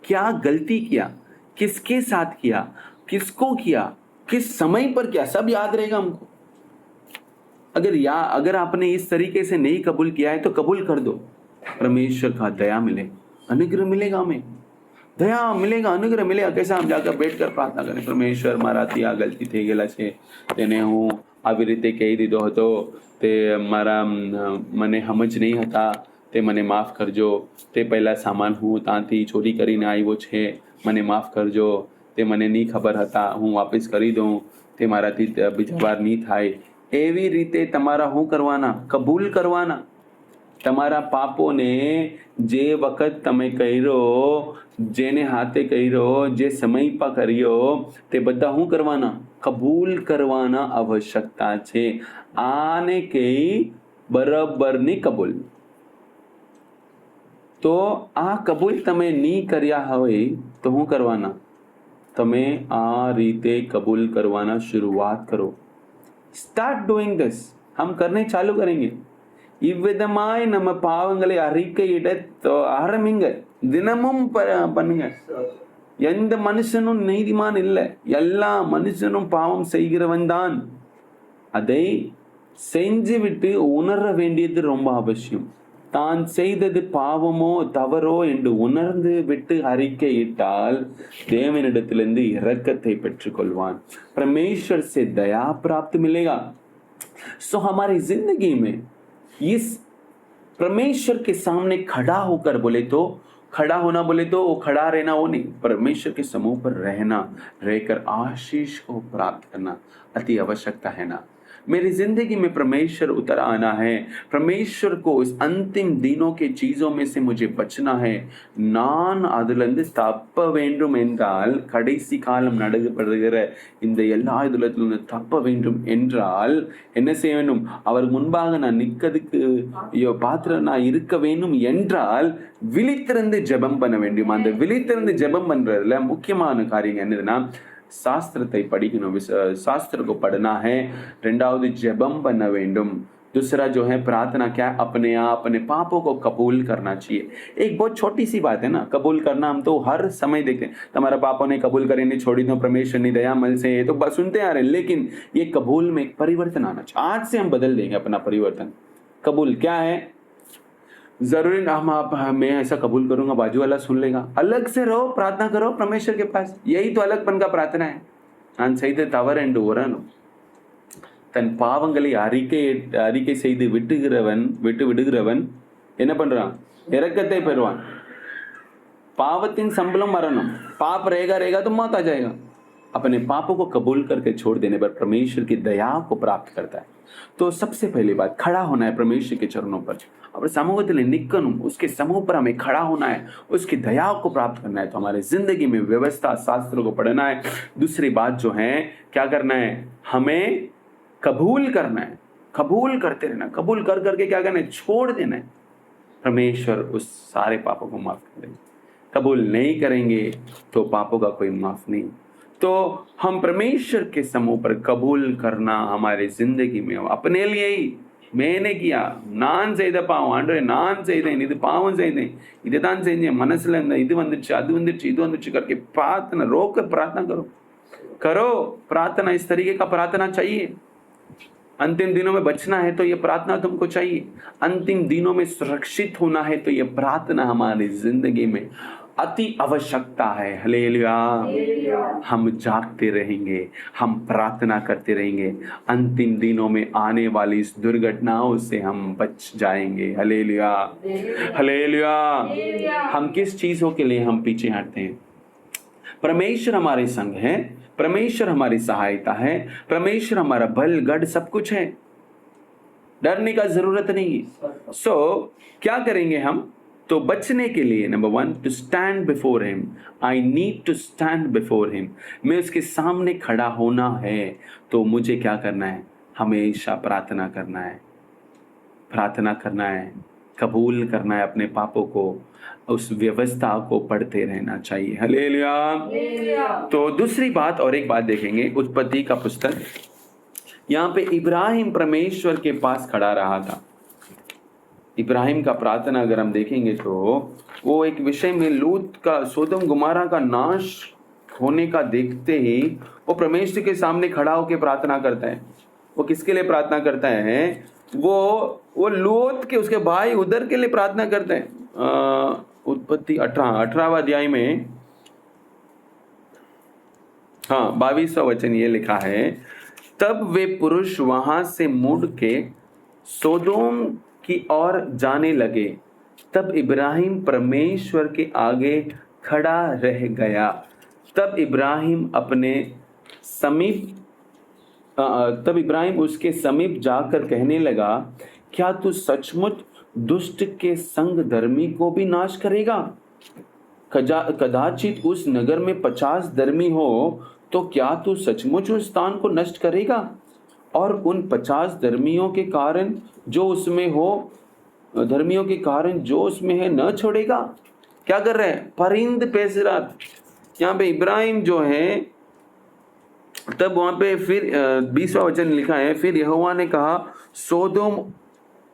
क्या गलती किया, किसके साथ किया, किसको किया, किस समय पर किया, सब याद रहेगा हमको। अगर आपने इस तरीके से नहीं कबूल किया है तो कबूल कर दो, परमेश्वर का दया मिलेगा, अनुग्रह मिलेगा, हमें दया मिलेगा, अनुग्रह मिलेगा। कैसा, हम जाकर बैठकर प्रार्थना करें, परमेश्वर મારાથી આ ગલતી થઈ ગયેલા છે, તેને હું આવી રીતે કહી દીધો હતો, તે મને સમજ નહીં હતા, તે મને માફ કરજો, તે પહેલા સામાન હું ત્યાંથી ચોરી કરીને આવ્યો છે, મને માફ કરજો, તે મને નહીં ખબર હતા, હું વાપસ કરી દઉં, તે મારાથી બીજી વાર નહીં થાય। એવી રીતે તમારા શું કરવાના, કબૂલ કરવાના। તમારા પાપોને જે વખત તમે કર્યો, જેને હાથે કર્યો, જે સમય પર કર્યો, તે બધા શું કરવાના, કબૂલ કરવાના આવશ્યકતા છે। આને કઈ બરાબરની કબૂલ। તો આ કબૂલ તમે નહીં કર્યા હોય તો શું કરવાના, તમે આ રીતે કબૂલ કરવાના शुरुआत करो। ஸ்டார்ட் டூயிங் திஸ், हम करने चालू करेंगे। இவ்விதமாய் நம்ம பாவங்களை அறிக்கையிட ஆரம்பிங்க, தினமும் பண்ணுங்க। எந்த மனுஷனும் நீதிமான் இல்லை, எல்லா மனுஷனும் பாவம் செய்கிறவன் தான்। அதை செஞ்சு விட்டு உணர வேண்டியது ரொம்ப அவசியம்। தான் செய்தது பாவமோ தவறோ என்று உணர்ந்து விட்டு அறிக்கையிட்டால் தேவனிடத்திலிருந்து இரக்கத்தை பெற்றுக்கொள்வான், परमेश्वर से दया प्राप्त मिलेगा। सो हमारी जिंदगी में इस परमेश्वर के सामने खड़ा होकर बोले तो, खड़ा होना बोले तो वो खड़ा रहना वो नहीं, परमेश्वर के समूह पर रहना, रहकर आशीष को प्राप्त करना अति आवश्यकता है ना। मेरी जिंदगी में परमेश्वर उतर आना है, परमेश्वर को इस अंतिम दिनों के चीजों में से मुझे बचना है। நான் அதிலிருந்து தப்ப வேண்டும் என்றால், கடைசி காலம் நடைபெறுகிற இந்த எல்லா இதுலத்திலிருந்து தப்ப வேண்டும் என்றால் என்ன செய்ய வேண்டும், அவர் முன்பாக நான் நிற்கிறதுக்கு பாத்திரம் நான் இருக்க வேண்டும் என்றால் விழித்திருந்து ஜெபம் பண்ண வேண்டும்। அந்த விழித்திருந்து ஜெபம் பண்றதுல முக்கியமான காரியம் என்னதுன்னா, शास्त्रத்தை படிக்கணும், शास्त्र को पढ़ना है। ரெண்டாவது ஜெபம் பண்ண வேண்டும்। दूसरा जो है प्रार्थना, क्या, अपने आप अपने पापों को कबूल करना चाहिए। एक बहुत छोटी सी बात है ना, कबूल करना हम तो हर समय देखते हैं, तुम्हारा पापों ने कबूल करे नहीं छोड़ी दो, परमेश्वर ने दयामल से, तो बस सुनते आ रहे हैं। लेकिन ये कबूल में एक परिवर्तन आना चाहिए। आज से हम बदल देंगे अपना परिवर्तन। कबूल क्या है, जरूरी ना मैं ऐसा कबूल करूंगा बाजू वाला सुन लेगा, अलग से रहो, प्रार्थना करो परमेश्वर के पास। यही तो अलगपन का प्रार्थना है। நான் செய்த தவறு என்று உணரணும், தன் பாவங்களை அறிக்கை செய்து விட்டு விடுகிறவன் என்ன பண்றான், இரக்கத்தை பெறுவான்। பாவத்தின் சம்பளம் மரணம், पाप रहेगा तो मौत आ जाएगा। अपने पापों को कबूल करके छोड़ देने पर परमेश्वर की दया को प्राप्त करता है। तो सबसे पहली बात, खड़ा होना है परमेश्वर के चरणों पर, और समूहത്തിൽ निकलूं, उसके समूह पर हमें खड़ा होना है, उसकी दया को प्राप्त करना है। तो हमारे जिंदगी में व्यवस्था, शास्त्रों को पढ़ना है। दूसरी बात जो है, क्या करना है, हमें कबूल करना है, कबूल करते रहना, कबूल कर करके क्या करना है, छोड़ देना है। परमेश्वर उस सारे पापों को माफ कर देंगे। कबूल नहीं करेंगे तो पापों का कोई माफ नहीं। तो हम परमेश्वर के समूह पर कबूल करना हमारी जिंदगी में, अपने लिए ही मैंने किया, நான் செய்த பாவம் ஆண்டவரே, நான் செய்தேன், இது பாவம் செய்தேன், இதுதான் செஞ்சேன், மனசுல இந்த இது வந்துச்சு, அது வந்துச்சு, இது வந்துச்சு करके प्रार्थना रोक कर प्रार्थना करो। प्रार्थना इस तरीके का प्रार्थना चाहिए। अंतिम दिनों में बचना है तो ये प्रार्थना तुमको चाहिए। अंतिम दिनों में सुरक्षित होना है तो ये प्रार्थना हमारी जिंदगी में अति आवश्यकता है। हालेलुया। हम जागते रहेंगे, हम प्रार्थना करते रहेंगे, अंतिम दिनों में आने वाली इस दुर्घटनाओं से हम बच जाएंगे। Hallelujah, hallelujah. हम किस चीजों के लिए हम पीछे हटते हैं? परमेश्वर हमारे संग है, परमेश्वर हमारी सहायता है, परमेश्वर हमारा बल गढ़ सब कुछ है, डरने का जरूरत नहीं है। सो क्या करेंगे हम? तो बचने के लिए number 1, to stand before him. I need to stand before him. मैं उसके सामने खड़ा होना है तो मुझे क्या करना है? हमेशा प्रार्थना करना है, प्रार्थना करना है, कबूल करना है अपने पापों को, उस व्यवस्था को पढ़ते रहना चाहिए। हालेलुया। तो दूसरी बात और एक बात देखेंगे, उत्पत्ति का पुस्तक। यहाँ पे इब्राहिम परमेश्वर के पास खड़ा रहा था। इब्राहिम का प्रार्थना अगर हम देखेंगे तो वो एक विषय में लूत का, सोदम गुमारा का नाश होने का देखते ही वो परमेश्वर के सामने खड़ा होकर प्रार्थना करता है। वो किसके लिए प्रार्थना करता है? वो लूत के, उसके भाई उधर के लिए प्रार्थना करते हैं। उत्पत्ति 18वां अध्याय में 22वां वचन ये लिखा है, तब वे पुरुष वहां से मुड़ के सोदोम की ओर जाने लगे। तब इब्राहिम परमेश्वर के आगे खड़ा रह गया। तब इब्राहिम उसके समीप जाकर कहने लगा, क्या तू सचमुच दुष्ट के संग धर्मी को भी नाश करेगा? कदाचित उस नगर में 50 धर्मी हो तो क्या तू सचमुच उस स्थान को नष्ट करेगा और उन 50 धर्मियों के कारण जो उसमें है न छोड़ेगा? क्या कर रहे हैं? परिंद पेसरात। यहाँ पे इब्राहिम जो है, तब वहां पे फिर 20वां वचन लिखा है, फिर यहोवा ने कहा, सोदोम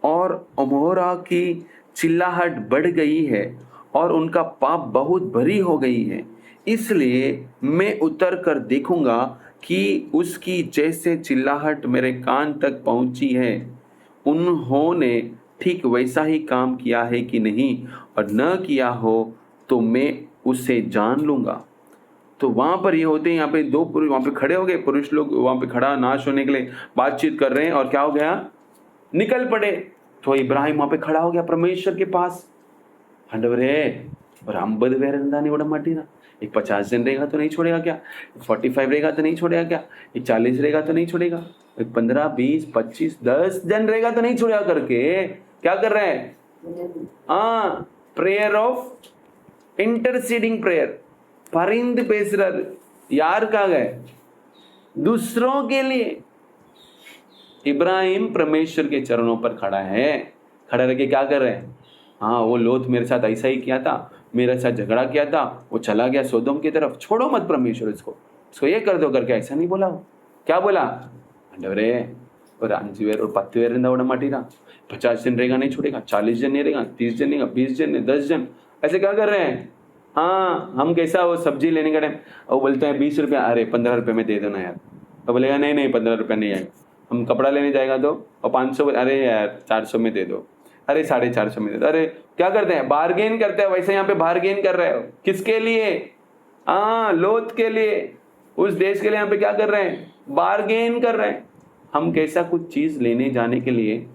और अमोरा की चिल्लाहट बढ़ गई है और उनका पाप बहुत भरी हो गई है, इसलिए मैं उतर कर देखूंगा कि उसकी जैसे चिल्लाहट मेरे कान तक पहुंची है, उन्होंने ठीक वैसा ही काम किया है कि नहीं, और न किया हो तो मैं उसे जान लूंगा। तो वहां पर ये होते हैं, यहाँ पे 2 पुरुष वहां पे खड़े हो गए, पुरुष लोग वहां पे खड़ा नाश होने के लिए बातचीत कर रहे हैं, और क्या हो गया? निकल पड़े। तो इब्राहिम वहां पे खड़ा हो गया परमेश्वर के पास। हंडवरे और हम बद वेरंदा नहीं बड़ा माटी ना, एक 50 जन रहेगा तो नहीं छोड़ेगा क्या? 45 रहेगा तो नहीं छोड़ेगा क्या? एक 40 रहेगा तो नहीं छोड़ेगा? एक 15, 20, 25, 10 जन रहेगा तो नहीं छोड़ेगा करके क्या कर रहे हैं? Prayer of interceding prayer. परिंद पेसरर, यार कहाँ गए? दूसरों के लिए। इब्राहिम परमेश्वर के चरणों पर खड़ा है, खड़ा रह के क्या कर रहे हैं? वो लोथ मेरे साथ ऐसा ही किया था, मेरे साथ झगड़ा किया था, वो चला गया सोदोम की तरफ, छोड़ो मत परमेश्वर इसको ये कर दो करके ऐसा नहीं बोला। वो क्या बोला? अंडवरे और 5 वेर और 10 वेर माटीरा, 50 जन रहेगा नहीं छोड़ेगा, 40 जन नहीं रहेगा, 30 जन रहेगा, 20 जन, 10 जन, ऐसे क्या कर रहे हैं? हम कैसा, वो सब्जी लेने का टाइम वो बोलते हैं 20 रुपया, अरे 15 रुपये में दे दो ना यार। तो बोलेगा नहीं 15 रुपया नहीं आएगा। हम कपड़ा लेने जाएगा तो, और 500, अरे यार 400 में दे दो, अरे 450 में दे दो। अरे क्या करते हैं? बार्गेन करते हैं। वैसे यहाँ पे बार्गेन कर रहे हो किसके लिए? लोथ के लिए, उस देश के लिए यहाँ पे क्या कर रहे हैं? बार्गेन कर रहे हैं। हम कैसा कुछ चीज लेने जाने के लिए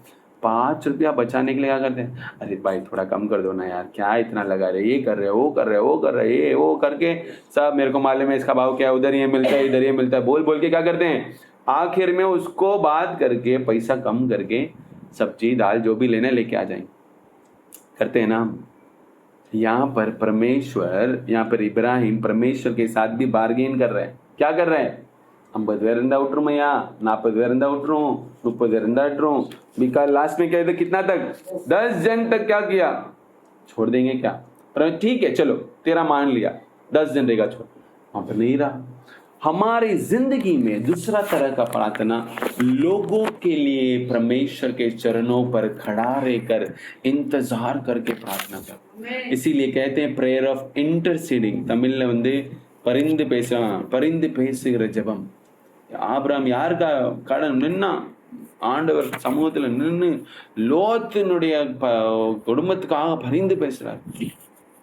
5 रुपया बचाने के लिए क्या करते हैं? अरे भाई थोड़ा कम कर दो ना यार, क्या इतना लगा रहे, ये कर रहे हो, वो कर रहे हो, वो कर रहे, ये वो करके सब मेरे को मालूम है इसका भाव क्या है, उधर ये मिलता है, इधर ये मिलता है, बोल बोल के क्या करते हैं? आखिर में उसको बात करके पैसा कम करके सब्जी दाल जो भी लेने लेके आ जाएंगे, करते हैं ना हम। यहाँ पर परमेश्वर, यहाँ पर इब्राहिम परमेश्वर के साथ भी बार्गेन कर रहे हैं। क्या कर रहे हैं? 50 वेरंदा उठरूमయ్యా, 40 वेरंदा उठरू, 30 वेरंदा उठरू, बिका लास्ट में क्या? कितना तक? 10 जन तक क्या किया? छोड़ देंगे क्या? पर ठीक है चलो तेरा मान लिया, 10 जन रहेगा, छोड़। वहां पर नहीं रहा। हमारी जिंदगी में दूसरा तरह का प्रार्थना, लोगों के लिए परमेश्वर के चरणों पर खड़ा रहकर इंतजार करके प्रार्थना कर। इसीलिए कहते हैं प्रेयर ऑफ इंटरसीडिंग। तमिल में வந்து பரிந்து பேசுகிற ஜெபம்। ஆபிரகாம் யாருக்காக கடன் நின்னா? ஆண்டவர் சமூகத்தில் நின்று லோத்தினுடைய குடும்பத்துக்காக பரிந்து பேசுறார்,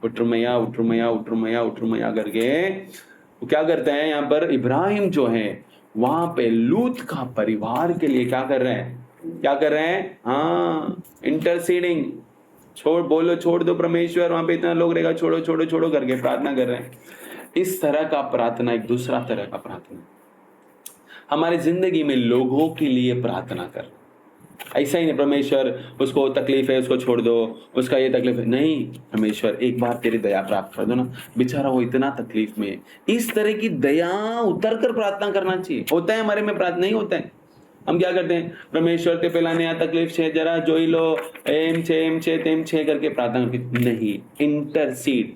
उठ्रमया उठ्रमया उठ्रमया उठ्रमया करके वो क्या करते हैं यहाँ पर इब्राहिम जो है वहां पे लूत का परिवार के लिए क्या कर रहे हैं, हाँ इंटरसीडिंग, बोलो छोड़ दो परमेश्वर, वहां पे इतना लोग रहेगा, छोड़ो छोड़ो छोड़ो करके प्रार्थना कर रहे हैं। इस तरह का प्रार्थना एक दूसरा तरह का प्रार्थना, हमारी जिंदगी में लोगों के लिए प्रार्थना कर। ऐसा ही नहीं परमेश्वर उसको तकलीफ है उसको छोड़ दो, उसका ये तकलीफ है, नहीं परमेश्वर एक बार तेरी दया प्राप्त कर दो ना, बेचारा वो इतना तकलीफ में है। इस तरह की दया उतर कर प्रार्थना करना चाहिए। होता है हमारे में प्रार्थना, नहीं होता है। हम क्या करते हैं, परमेश्वर ते पहला नया तकलीफ छे जरा जोई लो, एम छे तेम छे करके प्रार्थना करके नहीं, इंटरसीड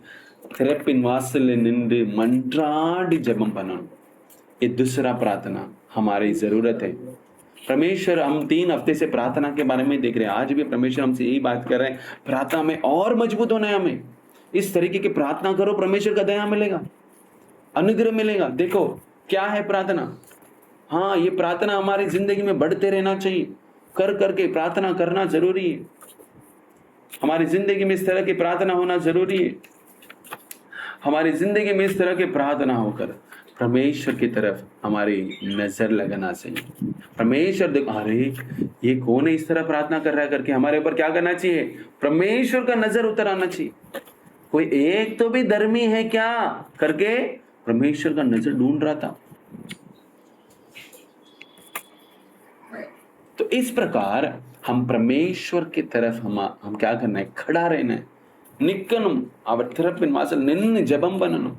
थिरपिन वासल निंद मंत्राडी जबम बनन, ये दूसरा प्रार्थना हमारी जरूरत है। परमेश्वर, हम 3 हफ्ते से प्रार्थना के बारे में देख रहे हैं, आज भी परमेश्वर हमसे यही बात कर रहे हैं, प्रार्थना में और मजबूत होना है हमें। इस तरीके की प्रार्थना करो, परमेश्वर का दया मिलेगा, अनुग्रह मिलेगा। देखो क्या है प्रार्थना, हाँ ये प्रार्थना हमारी जिंदगी में बढ़ते रहना चाहिए, कर करके प्रार्थना करना जरूरी है। हमारी जिंदगी में इस तरह की प्रार्थना होना जरूरी है। हमारी जिंदगी में इस तरह की प्रार्थना होकर परमेश्वर की तरफ हमारी नजर लगाना चाहिए। परमेश्वर देखो, अरे ये कौन है इस तरह प्रार्थना कर रहा है करके हमारे ऊपर क्या करना चाहिए, परमेश्वर का नजर उतर आना चाहिए। कोई एक तो भी धर्मी है क्या करके परमेश्वर का नजर ढूंढ रहा था। तो इस प्रकार हम परमेश्वर की तरफ हम क्या करना है, खड़ा रहना है। निक्कनम अवतरपिन वासल निन्न जबम बननो,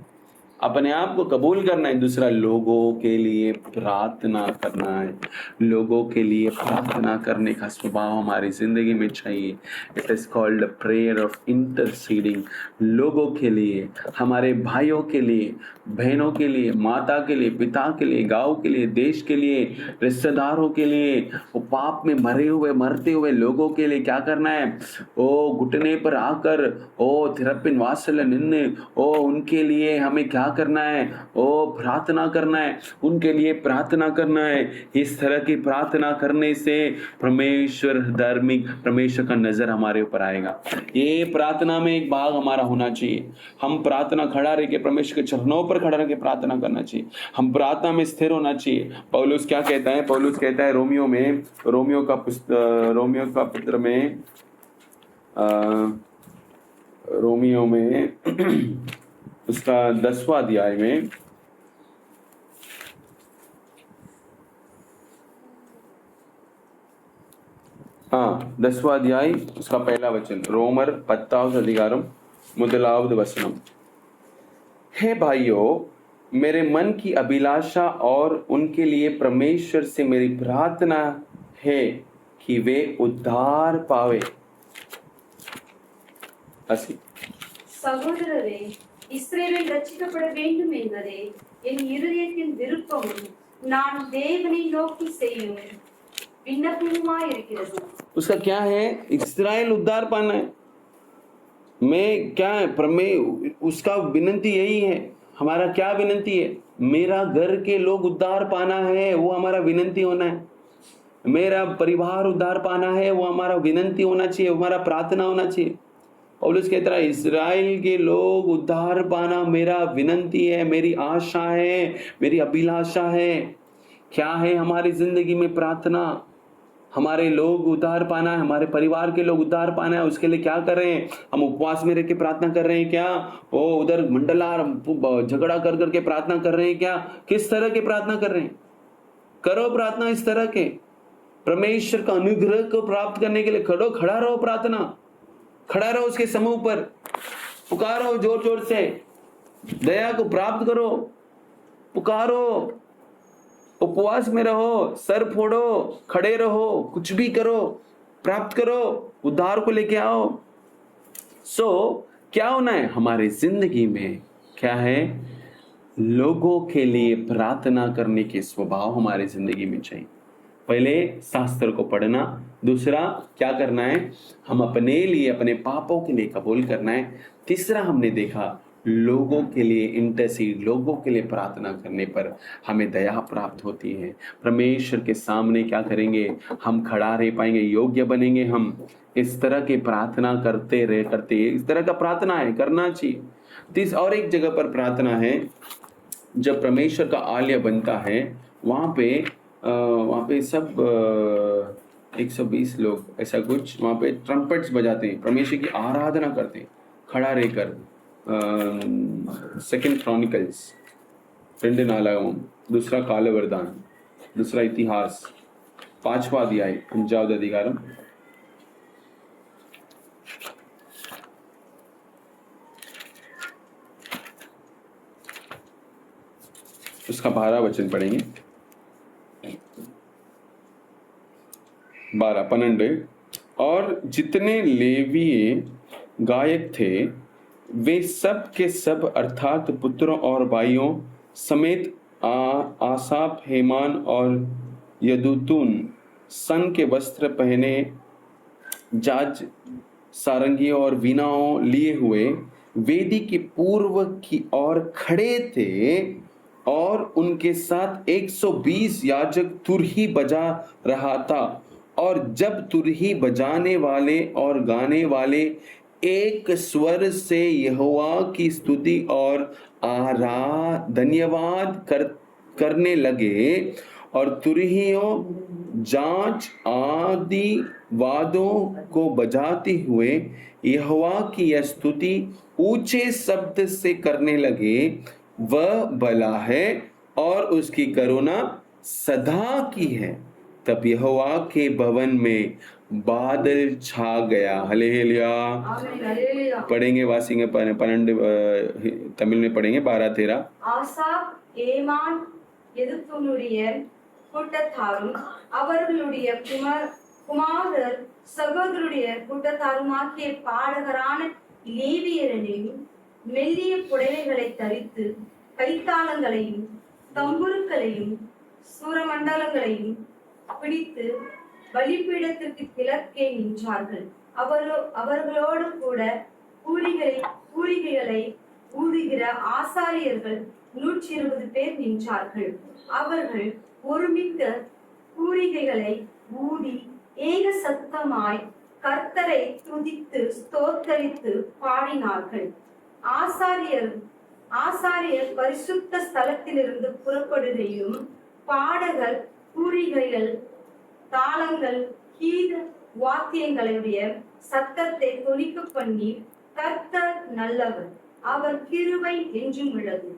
अपने आप को कबूल करना है। दूसरा, लोगों के लिए प्रार्थना करना है। लोगों के लिए प्रार्थना करने का स्वभाव हमारी जिंदगी में चाहिए। It is called prayer of interceding. लोगों के लिए, हमारे भाइयों के लिए, बहनों के लिए, माता के लिए, पिता के लिए, गांव के लिए, देश के लिए, रिश्तेदारों के लिए, वो पाप में मरते हुए लोगों के लिए क्या करना है, ओ घुटने पर आकर ओ थिरपिन वासल निन्ने, ओ उनके लिए हमें क्या करना है, ओ प्रार्थना करना है, उनके लिए प्रार्थना करना है। इस तरह की प्रार्थना करने से परमेश्वर का नजर हमारे ऊपर आएगा। ये प्रार्थना में एक भाग हमारा होना चाहिए। हम प्रार्थना खड़ा रह के परमेश्वर के चरणों पर खड़ा रह के प्रार्थना करना चाहिए। हम प्रार्थना में स्थिर होना चाहिए। पौलुस क्या कहता है, पौलुस कहता है रोमियो का पत्र में रोमियो में उसका 10वां अध्याय में हाँ 10वां अध्याय उसका पहला वचन, रोमर 10வது அதிகாரம் 1வது वचनम, हे भाइयों, मेरे मन की अभिलाषा और उनके लिए परमेश्वर से मेरी प्रार्थना है कि वे उद्धार पावे। असी சகோதரரே, இஸ்ரவேல் ரட்சிக்கப்பட வேண்டும் என்பதே என் இருதயத்தின் விருப்பமும் நான் தேவனை நோக்கி செய்யும் விண்ணப்பமுமாய் இருக்கிறது। उसका क्या है, इस्राएल उद्धार पाना है। मैं क्या है, उसका विनंती यही है। हमारा क्या विनंती है, मेरा घर के लोग उद्धार पाना है, वो हमारा विनंती होना है। मेरा परिवार उद्धार पाना है, वो हमारा विनंती होना चाहिए, हमारा प्रार्थना होना चाहिए। पौलुस कहता है इस्राएल के लोग उद्धार पाना मेरा विनंती है, मेरी आशा है, मेरी अभिलाषा है। क्या है हमारी जिंदगी में प्रार्थना, हमारे लोग उद्धार पाना है, हमारे परिवार के लोग उद्धार पाना है। उसके लिए क्या कर रहे हैं, हम उपवास में रह के प्रार्थना कर रहे हैं क्या, ओ उधर मंडला झगड़ा कर करके प्रार्थना कर रहे हैं क्या, किस तरह की प्रार्थना कर रहे हैं। करो प्रार्थना इस तरह के, परमेश्वर का अनुग्रह को प्राप्त करने के लिए खड़ा रहो, प्रार्थना खड़ा रहो, उसके समूह पर पुकारो जोर जोर से, दया को प्राप्त करो, पुकारो, उपवास में रहो, सर फोड़ो, खड़े रहो, कुछ भी करो, प्राप्त करो, उद्धार को लेके आओ। क्या होना है हमारी जिंदगी में, क्या है, लोगों के लिए प्रार्थना करने के स्वभाव हमारी जिंदगी में चाहिए। पहले शास्त्र को पढ़ना, दूसरा क्या करना है, हम अपने लिए अपने पापों के लिए कबूल करना है, तीसरा हमने देखा लोगों के लिए इंटरसीड, लोगों के लिए प्रार्थना करने पर हमें दया प्राप्त होती है। परमेश्वर के सामने क्या करेंगे, हम खड़ा रह पाएंगे, योग्य बनेंगे हम। इस तरह की प्रार्थना करते इस तरह का प्रार्थना है, करना चाहिए। और एक जगह पर प्रार्थना है, जब परमेश्वर का आलय बनता है वहाँ पे सब 120 लोग ऐसा कुछ वहाँ पे ट्रम्पेट्स बजाते हैं, परमेश्वर की आराधना करते हैं खड़ा रहकर। 2 क्रॉनिकल्स 2 दूसरा कालवर्दान, दूसरा इतिहास 5वां अध्याय 5వ అధికారం उसका 12 वचन पढ़ेंगे। 12 और जितने लेवीय गायक थे वे सब के सब अर्थात पुत्रों और भाइयों समेत आसाफ, हेमान और यदूतून संग के वस्त्र पहने, जाज, सारंगियों और वीणाओं लिए हुए वेदी की पूर्व की ओर खड़े थे, और उनके साथ 120 याजक तुरही बजा रहा था। और जब तुरही बजाने वाले और गाने वाले एक स्वर से यहोवा की स्तुति और धन्यवाद करने लगे, और तुरहियों, जांच आदि वादों को बजाते हुए यहोवा की यह स्तुति ऊंचे शब्द से करने लगे, वह भला है और उसकी करुणा सदा की है। तब यहोवा के भवन में बादल छा गया। हालेलुया। पढ़ेंगे, वासिंगे 12 तमिल में पढ़ेंगे 12-13। ஆசாப், ஏமான், எதுத்தூனுடைய கூட்டத்தாரும் அவர்களுடைய குமாரர் சகோதரருடைய கூட்டத்தாருமாகிய பாடகரான லேவியரையும் மெல்லிய புடவைகளை தரித்து கைத்தாளங்களையும் தம்புருக்களையும் சூரமண்டலங்களையும் பிடித்து பலிபீடத்திற்கு கிழக்கே நின்றார்கள். அவர்களோடு கூட பூரிகைகளை ஊதுகிற ஆசாரியர்கள் 120 பேர் நின்றார்கள். அவர்கள் ஒருமித்த பூரிகைகளை ஊதி ஏக சத்தமாய் கர்த்தரை துதித்து ஸ்தோத்தரித்து பாடினார்கள். ஆசாரியர் பரிசுத்த ஸ்தலத்திலிருந்து புறப்படுகையும் பாடகர் பூரிகைகள், தாளங்கள், கீத வாத்தியங்களுடைய சத்தத்தை தொனிக்க பண்ணி, கர்த்தர் நல்லவர், அவர் கிருபை என்றும் உள்ளது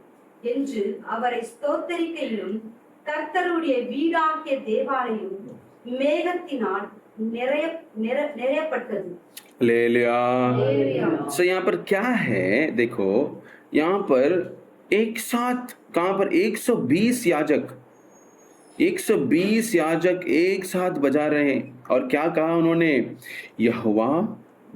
என்று அவரை ஸ்தோத்தரிக்கையிலும், கர்த்தருடைய வீடாகிய தேவாலயம் மேகத்தினால் நிறையப்பட்டது। सो यहाँ पर क्या है, देखो यहाँ पर एक साथ, कहाँ पर 120 याजक एक साथ बजा रहे हैं। और क्या कहा उन्होंने, यहोवा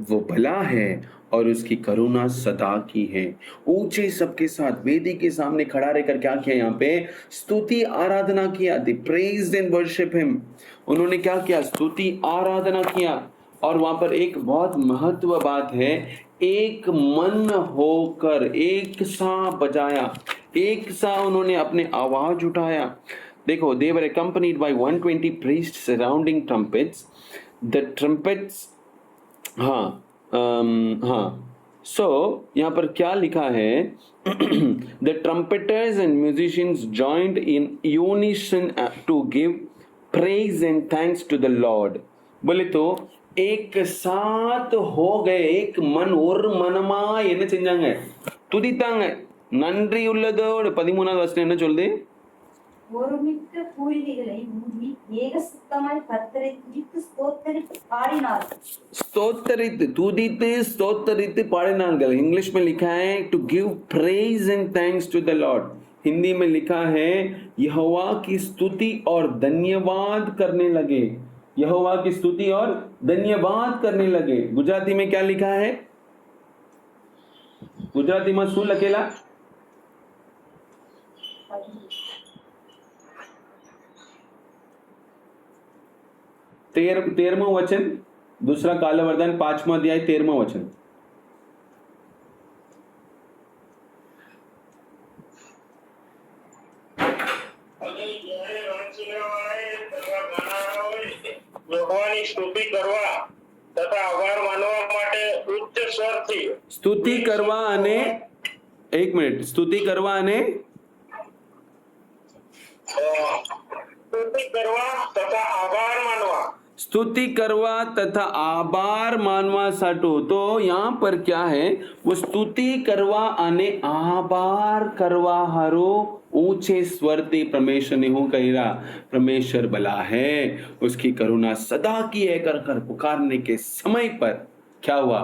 वो भला है और उसकी करुणा सदा की है। ऊंचे सबके साथ वेदी के सामने खड़ा रहकर क्या किया, यहाँ पे स्तुति आराधना किया। दे प्रेज्ड एंड वर्शिप हिम। उन्होंने क्या किया, स्तुति आराधना किया। और वहां पर एक बहुत महत्व बात है, एक मन होकर एक सा बजाया, एक सा उन्होंने अपने आवाज उठाया। देखो, they were accompanied by 120 priests surrounding trumpets. The trumpets, So यहाँ पर क्या लिखा है, the trumpeters and musicians joined in unison to give praise and thanks to the Lord. बोले तो एक साथ हो गए, एक मन और मनமா என்ன செஞ்சாங்க, துதித்தாங்க, நன்றியுள்ளதோடு। 13வது வசனம் என்ன சொல்லுது, ஒருமித்த பூரிகைகளை ஊதி ஏகசுத்தமாய் கர்த்தரை துதித்து ஸ்தோத்தரித்து பாடினார்கள்। स्तोत्रित, तुदित स्तोत्रित पाड़नांगल। इंग्लिश में लिखा है to give praise and thanks to the Lord. Hindi में लिखा है यहोवा की स्तुति और धन्यवाद करने लगे। यहोवा की स्तुति और धन्यवाद करने लगे। गुजराती में क्या लिखा है, गुजराती में शू लखेला, 13वां वचन, दूसरा कालवर्धन 5वां अध्याय 13वां वचन। પરમેશ્વરની સ્તુતિ કરવા તથા આભાર માનવા માટે ઉચ્ચ સ્વરથી સ્તુતિ કરવા અને એક મિનિટ સ્તુતિ કરવા અને સ્તુતિ કરવા તથા આભાર માનવા स्तुति करवा तथा आभार मानवा साटो। तो यहाँ पर क्या है, वो स्तुति करवा अने आभार करवा हारो ऊंचे स्वर ते परमेश्वर ने हूँ कही रहा, परमेश्वर भला है, उसकी करुणा सदा की है कर कर पुकारने के समय पर क्या हुआ,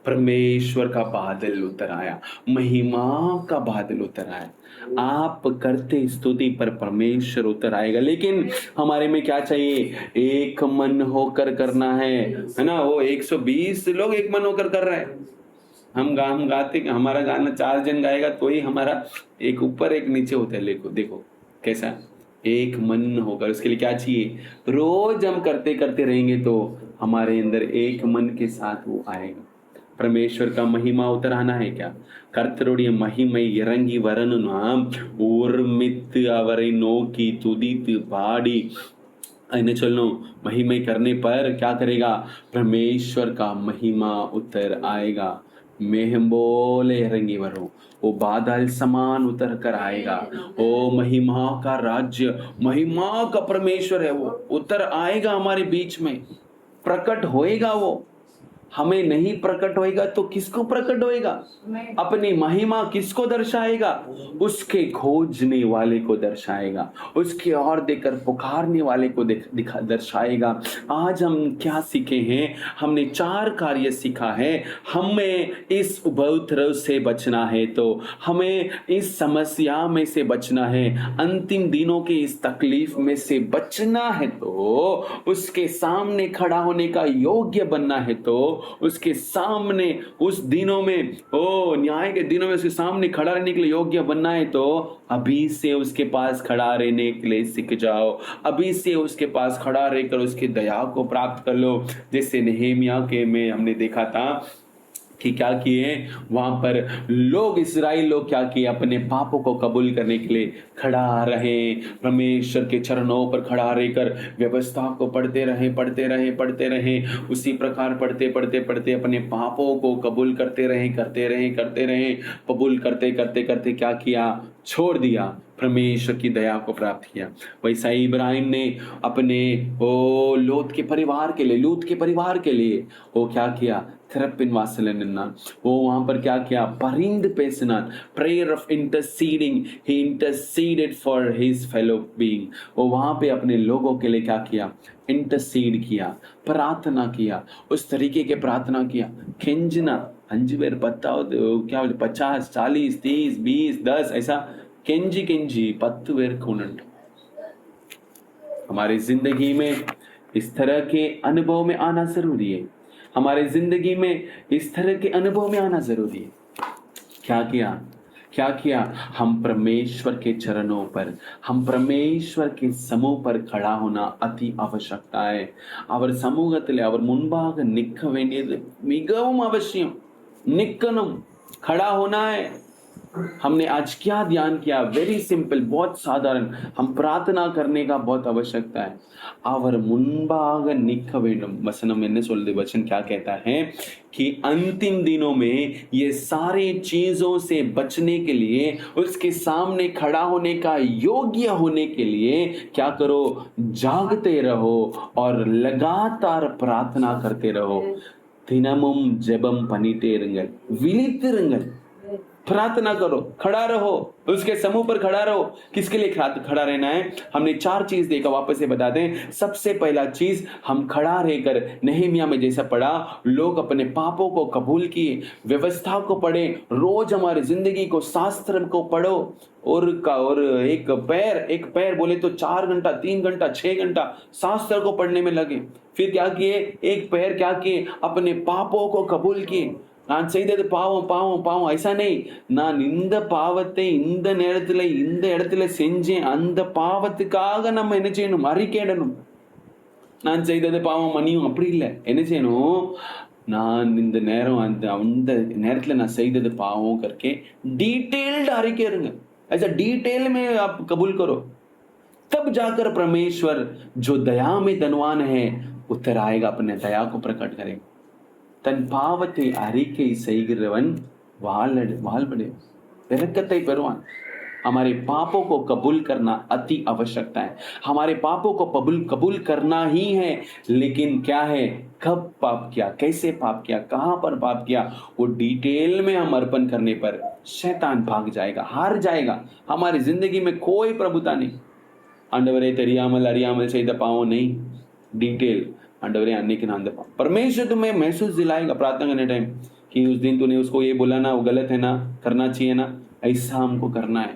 परमेश्वर का बादल उतर आया, महिमा का बादल उतर आया। आप करते स्तुति पर परमेश्वर उतर आएगा, लेकिन हमारे में क्या चाहिए, एक मन होकर करना है ना। वो 120 लोग एक मन होकर कर रहे हैं, हम गाते, हमारा गाना 4 जन गाएगा तो ही हमारा एक ऊपर एक नीचे होता है। देखो कैसा एक मन होकर, उसके लिए क्या चाहिए, रोज हम करते करते रहेंगे तो हमारे अंदर एक मन के साथ वो आएगा। परमेश्वर का महिमा उतर आना है क्या, கர்த்தருடைய மகிமை இறங்கி வரணும்னா ஒருமித்து அவரை நோக்கி துதித்து பாடி इन्हें चलनो, महिमा करने पर क्या करेगा, परमेश्वर का महिमा उतर आएगा। मेहम बोले इरंगी वरो, वो बादल समान उतर कर आएगा। ओ महिमा का राज्य, महिमा का परमेश्वर है, वो उतर आएगा हमारे बीच में, प्रकट होएगा। वो हमें नहीं प्रकट होएगा तो किसको प्रकट होएगा, अपनी महिमा किसको दर्शाएगा, उसके खोजने वाले को दर्शाएगा, उसके और देकर पुकारने वाले को दिखा दर्शाएगा। आज हम क्या सीखे हैं, हमने 4 कार्य सीखा है। हमें इस उपद्रव से बचना है तो हमें इस समस्या में से बचना है, अंतिम दिनों के इस तकलीफ में से बचना है तो उसके सामने खड़ा होने का योग्य बनना है तो उसके सामने उस दिनों में, ओ न्याय के दिनों में उसके सामने खड़ा रहने के लिए योग्य बनना है तो अभी से उसके पास खड़ा रहने के लिए सीख जाओ। अभी से उसके पास खड़ा रहकर उसकी दया को प्राप्त कर लो। जैसे नेहेमिया के में हमने देखा था कि क्या किए वहां पर लोग, इस्राएल लोग क्या किए, अपने पापों को कबूल करने के लिए खड़ा रहे, परमेश्वर के चरणों पर खड़ा रहकर व्यवस्था को पढ़ते रहे। उसी प्रकार पढ़ते अपने पापों को कबूल करते रहे। कबूल करते क्या किया, छोड़ दिया, परमेश्वर की दया को प्राप्त किया। वैसा ही इब्राहिम ने अपने लूत के परिवार के लिए वो क्या किया, वो वहां पर क्या किया, परिंद पेसनान, prayer of interceding, he interceded for his fellow being. वो वहां पे अपने लोगों के लिए क्या किया, इंटरसीड किया, प्रार्थना किया, उस तरीके के प्रार्थना किया। खिंजना 5 बार बताओ क्या 50 40 30 20 10 ऐसा केंजी 10 बार खूनंट। हमारी जिंदगी में इस तरह के अनुभव में आना जरूरी है, हमारे जिंदगी में इस तरह के अनुभव में आना जरूरी है। क्या किया, हम परमेश्वर के चरणों पर, हम परमेश्वर के समूह पर खड़ा होना अति आवश्यकता है। அவர் சமூகத்திலே அவர் முன்பாக நிற்க வேண்டியது மிகவும் அவசியம்। நிக்கணும், खड़ा होना है। हमने आज क्या ध्यान किया, वेरी सिंपल, बहुत साधारण, हम प्रार्थना करने का बहुत आवश्यकता है। அவர் முன்பாக நிற்க வேண்டும்। वचनम என்ன சொல்லுது, वचन क्या कहता है कि अंतिम दिनों में ये सारे चीजों से बचने के लिए, उसके सामने खड़ा होने का योग्य होने के लिए क्या करो, जागते रहो और लगातार प्रार्थना करते रहो। தினமும் ஜெபம் பண்ணிட்டே இருங்கள், விழித்திருங்கள், प्रार्थना करो, खड़ा रहो, उसके समूह पर खड़ा रहो। किसके लिए खड़ा रहना है, हमने 4 चीज देखा, वापस से बता दें। सबसे पहला चीज, हम खड़ा रहकर नेहेमिया में जैसा पढ़ा, लोग अपने पापों को कबूल किए, व्यवस्था को पढ़े, रोज हमारी जिंदगी को, शास्त्र को पढ़ो। और एक पैर बोले तो 4 घंटा 3 घंटा 6 घंटा शास्त्र को पढ़ने में लगे। फिर क्या किए, एक पैर क्या किए, अपने पापों को कबूल किए। நான் செய்தது பாவம் ஐசா नहीं, நான் இந்த பாவத்தை இந்த நேரத்துல இந்த இடத்துல செஞ்சேன், அந்த பாவத்துக்காக நம்ம என்ன செய்யணும், அறிக்கையிடணும்। நான் செய்தது பாவம் மன்னியும் அப்படி இல்லை, என்ன செய்யணும், நான் இந்த நேரம் அந்த நேரத்துல நான் செய்தது பாவம் करके डिटेल्ड அறிக்கை இருங்க, ऐसा डिटेल में आप कबूल करो। तब जाकर परमेश्वर जो दया में धनवान है उत्तर आएगा, अपने दया को प्रकट करेगा। तन पावத்தை அறிக்கை செய்கிறவன் வாழ்படு இரக்கத்தை பெறுவான்। हमारे पापों को कबूल करना अति आवश्यकता है। हमारे पापों को कबूल करना ही है, लेकिन क्या है, कब पाप किया, कैसे पाप किया, कहां पर पाप किया, वो डिटेल में हम अर्पण करने पर शैतान भाग जाएगा, हार जाएगा। हमारी जिंदगी में कोई प्रभुता नहीं। ஆண்டவரே தெரியாமல் அறியாமல் செய்த பாவம் नहीं, डिटेल आंडवरे अन्य नाम दे परमेश्वर तुम्हें महसूस दिलाएगा प्रार्थना करने टाइम कि उस दिन तूने उसको ये बोला ना, वो गलत है ना, करना चाहिए ना, ऐसा हमको करना है।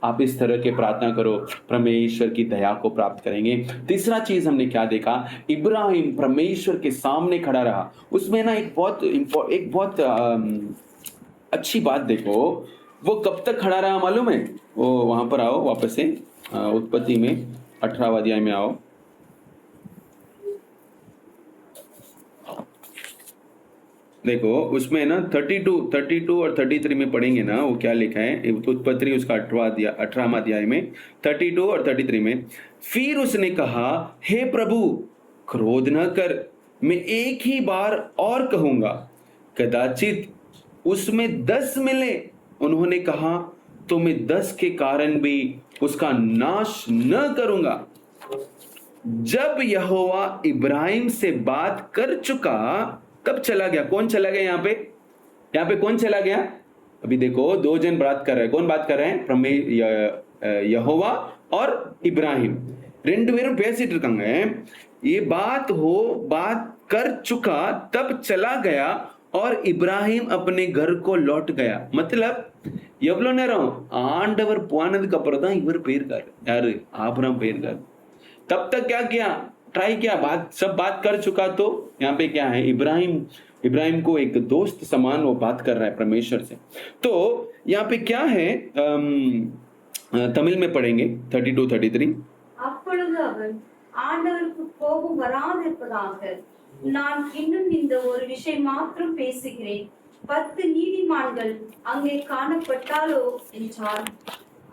आप इस तरह के प्रार्थना करो, परमेश्वर की दया को प्राप्त करेंगे। तीसरा चीज हमने क्या देखा, इब्राहिम परमेश्वर के सामने खड़ा रहा। उसमें ना एक बहुत अच्छी बात देखो, वो कब तक खड़ा रहा मालूम है? वो वहां पर आओ वापस से, उत्पत्ति में 18वां अध्याय में आओ। देखो उसमें ना 32 और 33 में पढ़ेंगे ना, वो क्या लिखा है, उत्पत्ति उसका 18वां अध्याय में 32 और 33 में, फिर उसने कहा, हे प्रभु क्रोध न कर, मैं एक ही बार और कहूंगा, कदाचित उसमें 10 मिले। उन्होंने कहा, तो मैं 10 के कारण भी उसका नाश न करूंगा। जब यहोवा इब्राहिम से बात कर चुका, तब चला गया। कौन चला गया यहाँ पे कौन चला गया? अभी देखो 2 जन बात कर रहे हैं। कौन बात कर रहे हैं? यहोवा और इब्राहिम 2 பேரும் பேசிட்டு இருக்காங்க। ये बात कर चुका, तब चला गया और इब्राहिम अपने घर को लौट गया। मतलब எவ்வளவு நேரம்? ஆண்டவர் போனதுக்கு அப்புறம் தான் இவர் போயிருக்காரு। யாரு? ஆபிரகாம் போயிருக்காரு। तब तक क्या किया? ट्राई किया, सब बात कर चुका। तो यहाँ पे क्या है, इब्राहिम को एक दोस्त समान वो बात कर रहा है परमेश्वर से। तो यहाँ पे क्या है, तमिल में पढ़ेंगे 32-33। அப்பொழுது அவன், ஆண்டவருக்கு கோபம் வராதிருப்பதாக, நான் இன்னும் இந்த ஒரு விஷயம் மாத்திரம் பேசுகிறேன், 10 நீதிமான்கள் அங்கே காணப்பட்டாலோ என்றார்.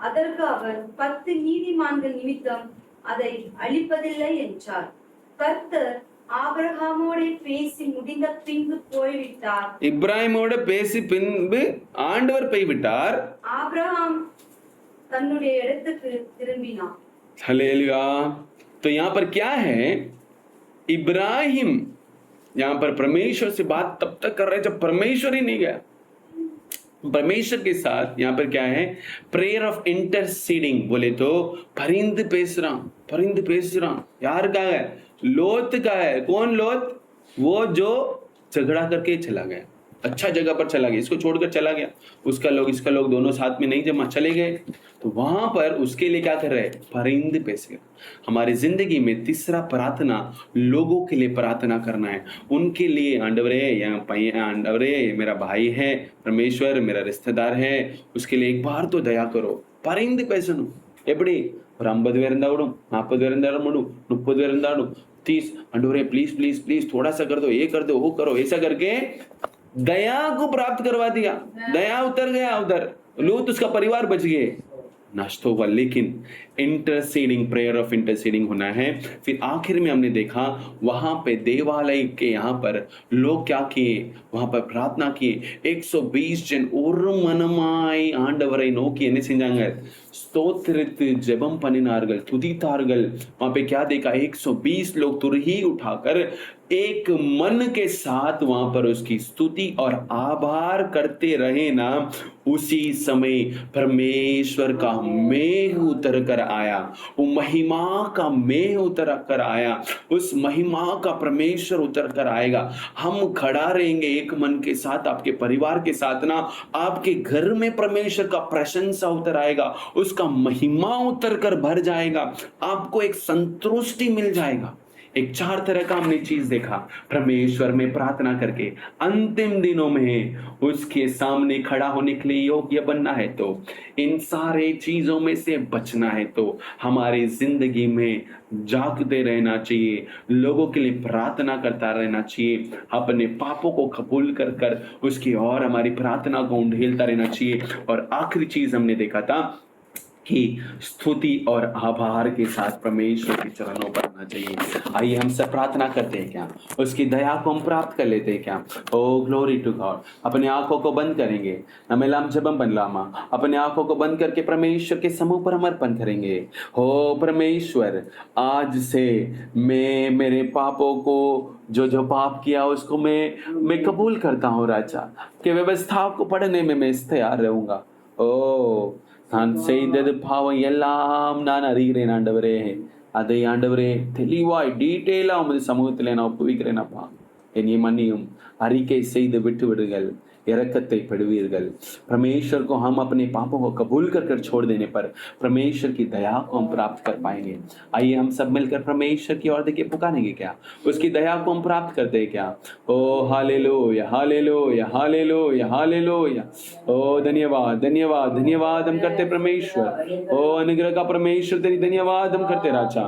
அதற்கு அவர், 10 நீதிமான்கள் நிமித்தம் அதை அழிப்பதில்லை என்றார். கர்த்தர் ஆபிரகாமோட பேசி முடிந்த பின்பு போய்விட்டார். இப்ராஹிமோட பேசி பின்பு ஆண்டவர் போய்விட்டார். ஆபிரகாம் தன்னுடைய இடத்துக்கு திரும்பினார்। हालेलुया। तो यहाँ पर क्या है, इब्राहिम यहाँ पर परमेश्वर से बात तब तक कर रहे जब परमेश्वर ही नहीं गया। परमेश्वर के साथ यहाँ पर क्या है, प्रेयर ऑफ इंटरसीडिंग। बोले तो परिंद पेश रहा। यार का है? लोत का है। कौन लोत? वो जो झगड़ा करके चला गया, अच्छा जगह पर चला गया, इसको छोड़कर चला गया। उसका लोग इसका लोग दोनों साथ में नहीं जमा, चले गए। तो वहां पर उसके लिए क्या कर रहे? परिंद पेश कर। हमारी जिंदगी में तीसरा प्रार्थना लोगों के लिए प्रार्थना करना है, उनके लिए। आंडवरे मेरा भाई है, परमेश्वर मेरा रिश्तेदार है, उसके लिए एक बार तो दया करो। परिंद पेशनु எப்படி? ஒரு 50 பேர் இருந்தா விடும், 40 பேர் இருந்தாலும் விடும், 30 பேர் இருந்தாலும் 30। आंडवरे प्लीज थोड़ा सा कर दो, ये कर दो, वो करो। ऐसा करके दया को प्राप्त करवा दिया। दया उतर गया उधर, लूत उसका परिवार बच गए, नष्ट होगा। लेकिन इंटरसीडिंग, प्रेयर ऑफ इंटरसीडिंग होना है। फिर आखिर में हमने देखा वहां पे देवालय के यहाँ पर लोग क्या किए, वहां पर प्रार्थना किए। 120 जन ஒரு மனமாய் ஆண்டவரை நோக்கி என்ன செஞ்சாங்க? स्तोत्रित जबम पनिनाர்கள், துதித்தார்கள்। वहां पे क्या देखा? 120 लोग तुरही उठाकर एक मन के साथ वहां पर उसकी स्तुति और आभार करते रहे ना। उसी समय परमेश्वर का मेघ उतर कर आया, वो महिमा का मेघ उतर कर आया। उस महिमा का परमेश्वर उतर कर आएगा। हम खड़ा रहेंगे एक मन के साथ, आपके परिवार के साथ ना, आपके घर में परमेश्वर का प्रशंसा उतर आएगा, उसका महिमा उतर कर भर जाएगा, आपको एक संतुष्टि मिल जाएगा। एक 4 तरह का हमने चीज देखा परमेश्वर में प्रार्थना करके। अंतिम दिनों में उसके सामने खड़ा होने के लिए योग्य बनना है तो, इन सारे चीजों में से बचना है तो हमारी जिंदगी में जागते रहना चाहिए, लोगों के लिए प्रार्थना करता रहना चाहिए, अपने पापों को कबूल कर कर उसकी और हमारी प्रार्थना को उंडेलता रहना चाहिए। और आखिरी चीज हमने देखा था की स्तुति और आभार के साथ परमेश्वर के चरणों पर आना चाहिए। आइए हम सब प्रार्थना करते हैं क्या, उसकी दया को हम प्राप्त कर लेते हैं क्या। ओ ग्लोरी टू गॉड। अपने आंखों को बंद करेंगे, नमेलाम जबम बनलामा, अपने आंखों को बंद करके परमेश्वर के समूह पर हम अर्पण करेंगे। हो परमेश्वर, आज से मैं मेरे पापों को जो पाप किया उसको मैं कबूल करता हूँ राजा, कि व्यवस्था को पढ़ने में मैं तैयार रहूंगा। ओ நான் செய்தது பாவம் எல்லாம் நான் அறிகிறேன் ஆண்டவரே, அதை ஆண்டவரே தெளிவாய் டீட்டெயிலா உமது சமூகத்திலே நான் ஒப்புவிக்கிறேன் அப்பா, என்னை மன்னியும், அறிக்கை செய்து விட்டு விடுங்கள், இரக்கத்தை பெறுவீர்கள்। परमेश्वर को हम अपने पापों को कबूल कर छोड़ देने पर परमेश्वर की दया को हम प्राप्त कर पाएंगे। आइए हम सब मिलकर परमेश्वर की ओर देखिए, पुकारेंगे क्या, उसकी दया को हम प्राप्त करते हैं क्या। ओ हालेलुया हालेलुया हालेलुया हालेलुया। ओ धन्यवाद धन्यवाद धन्यवाद हम करते परमेश्वर। ओ अनुग्रह का परमेश्वर तेरी धन्यवाद हम करते राजा।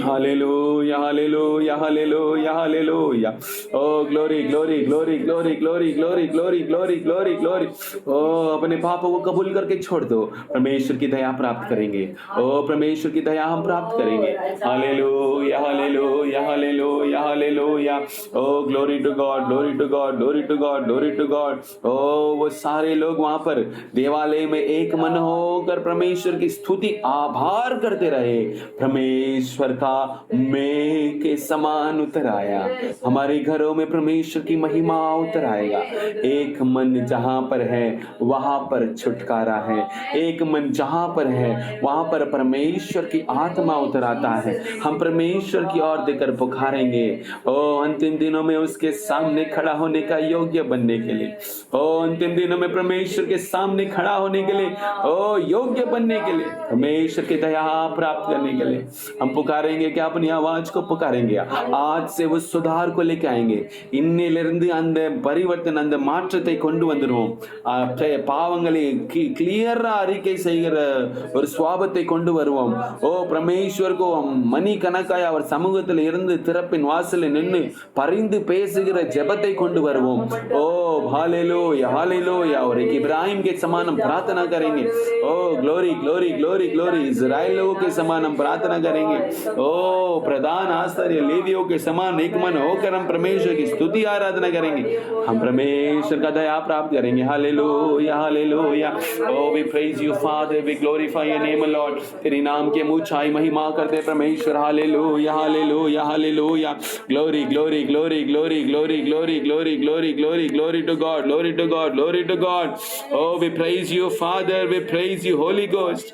Hallelujah hallelujah hallelujah hallelujah. Oh glory glory glory glory glory glory glory glory glory glory. ओ अपने पापों को कबूल करके छोड़ दो, परमेश्वर की दया प्राप्त करेंगे। ओ परमेश्वर की दया हम प्राप्त करेंगे। Hallelujah hallelujah hallelujah hallelujah. Oh glory to God glory to God glory to God glory to God. ओ वो सारे लोग वहां पर देवालय में एक मन होकर परमेश्वर की स्तुति आभार करते रहे। परमेश्वर का मेघ के समान उतर आया, हमारे घरों में परमेश्वर की महिमा उतर आएगा। एक मन जहां पर है वहां पर छुटकारा है, एक मन जहां पर है वहां पर परमेश्वर की आत्मा उतर आता है। हम परमेश्वर की ओर देकर पुकारेंगे, ओ अंतिम दिनों में उसके सामने खड़ा होने का योग्य बनने के लिए, ओ अंतिम दिनों में परमेश्वर के सामने खड़ा होने के लिए, ओ योग्य बनने के लिए, परमेश्वर की दया प्राप्त करने के लिए हम पुकारेंगे क्या, अपनी आवाज को पुकारेंगे। आज से वो सुधार को लेके आएंगे। இன்னிலிருந்து அந்த பரிவர்த்தனை, அந்த மாற்றத்தை கொண்டு வந்துருவோம்। பாவங்களை கிளியரா அறிக்கை செய்கிற ஒரு சுவாபத்தை கொண்டு வருவோம்। ஓ परमेश्वर को மணி கணக்காய் அவர் சமூகத்தில் இருந்து திறப்பின் வாசலில் நின்று பரிந்து பேசுகிற ஜெபத்தை கொண்டு வருவோம்। ओ हालेलुया हालेलुया। और एक इब्राहिम के समान हम प्रार्थना करेंगे। ओ ग्लोरी ग्लोरी ग्लोरी ग्लोरी। इजराइलियों के समान हम प्रार्थना करेंगे। ओ प्रधान आचार्य लेवियों के समान एक मन होकर हम परमेश्वर की स्तुति आराधना करेंगे। हम परमेश्वर का दया प्राप्त करेंगे। Hallelujah hallelujah. O we praise you Father, we glorify your name Lord. तेरी नाम की ऊंचाई महिमा करते परमेश्वर। Hallelujah hallelujah hallelujah. Glory glory glory glory glory glory glory glory glory glory to God glory to God glory to God. O we praise you Father, we praise you Holy Ghost.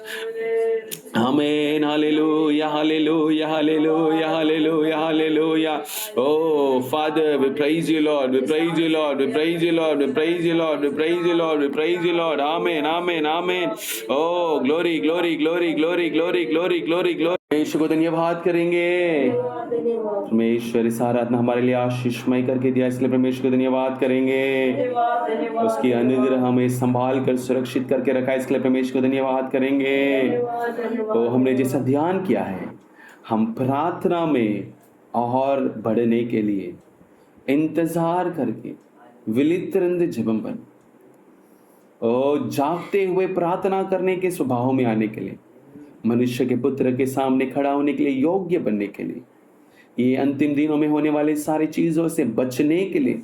Amen. Hallelujah, hallelujah, hallelujah, hallelujah, hallelujah. Oh, Father, we praise you, Lord. We praise you, Lord. We praise you, Lord. We praise you, Lord. We praise you, Lord. We praise you, Lord. Amen, amen, amen. Oh, glory, glory, glory, glory, glory, glory, glory, glory. परमेश्वर को धन्यवाद करेंगे। परमेश्वर इस आराधना हमारे लिए आशीषमय करके दिया, इसलिए परमेश्वर को धन्यवाद करेंगे। उसकी अनुग्रह हमें संभाल कर सुरक्षित करके रखा है, इसलिए परमेश्वर को धन्यवाद करेंगे। तो हमने जैसा ध्यान किया है, हम प्रार्थना में और बढ़ने के लिए इंतजार करके विलित्रंद जबम बन और जागते हुए प्रार्थना करने के स्वभाव में आने के लिए, मनुष्य के पुत्र के सामने खड़ा होने के लिए योग्य बनने के लिए, ये अंतिम दिनों में होने वाले सारी चीजों से बचने के लिए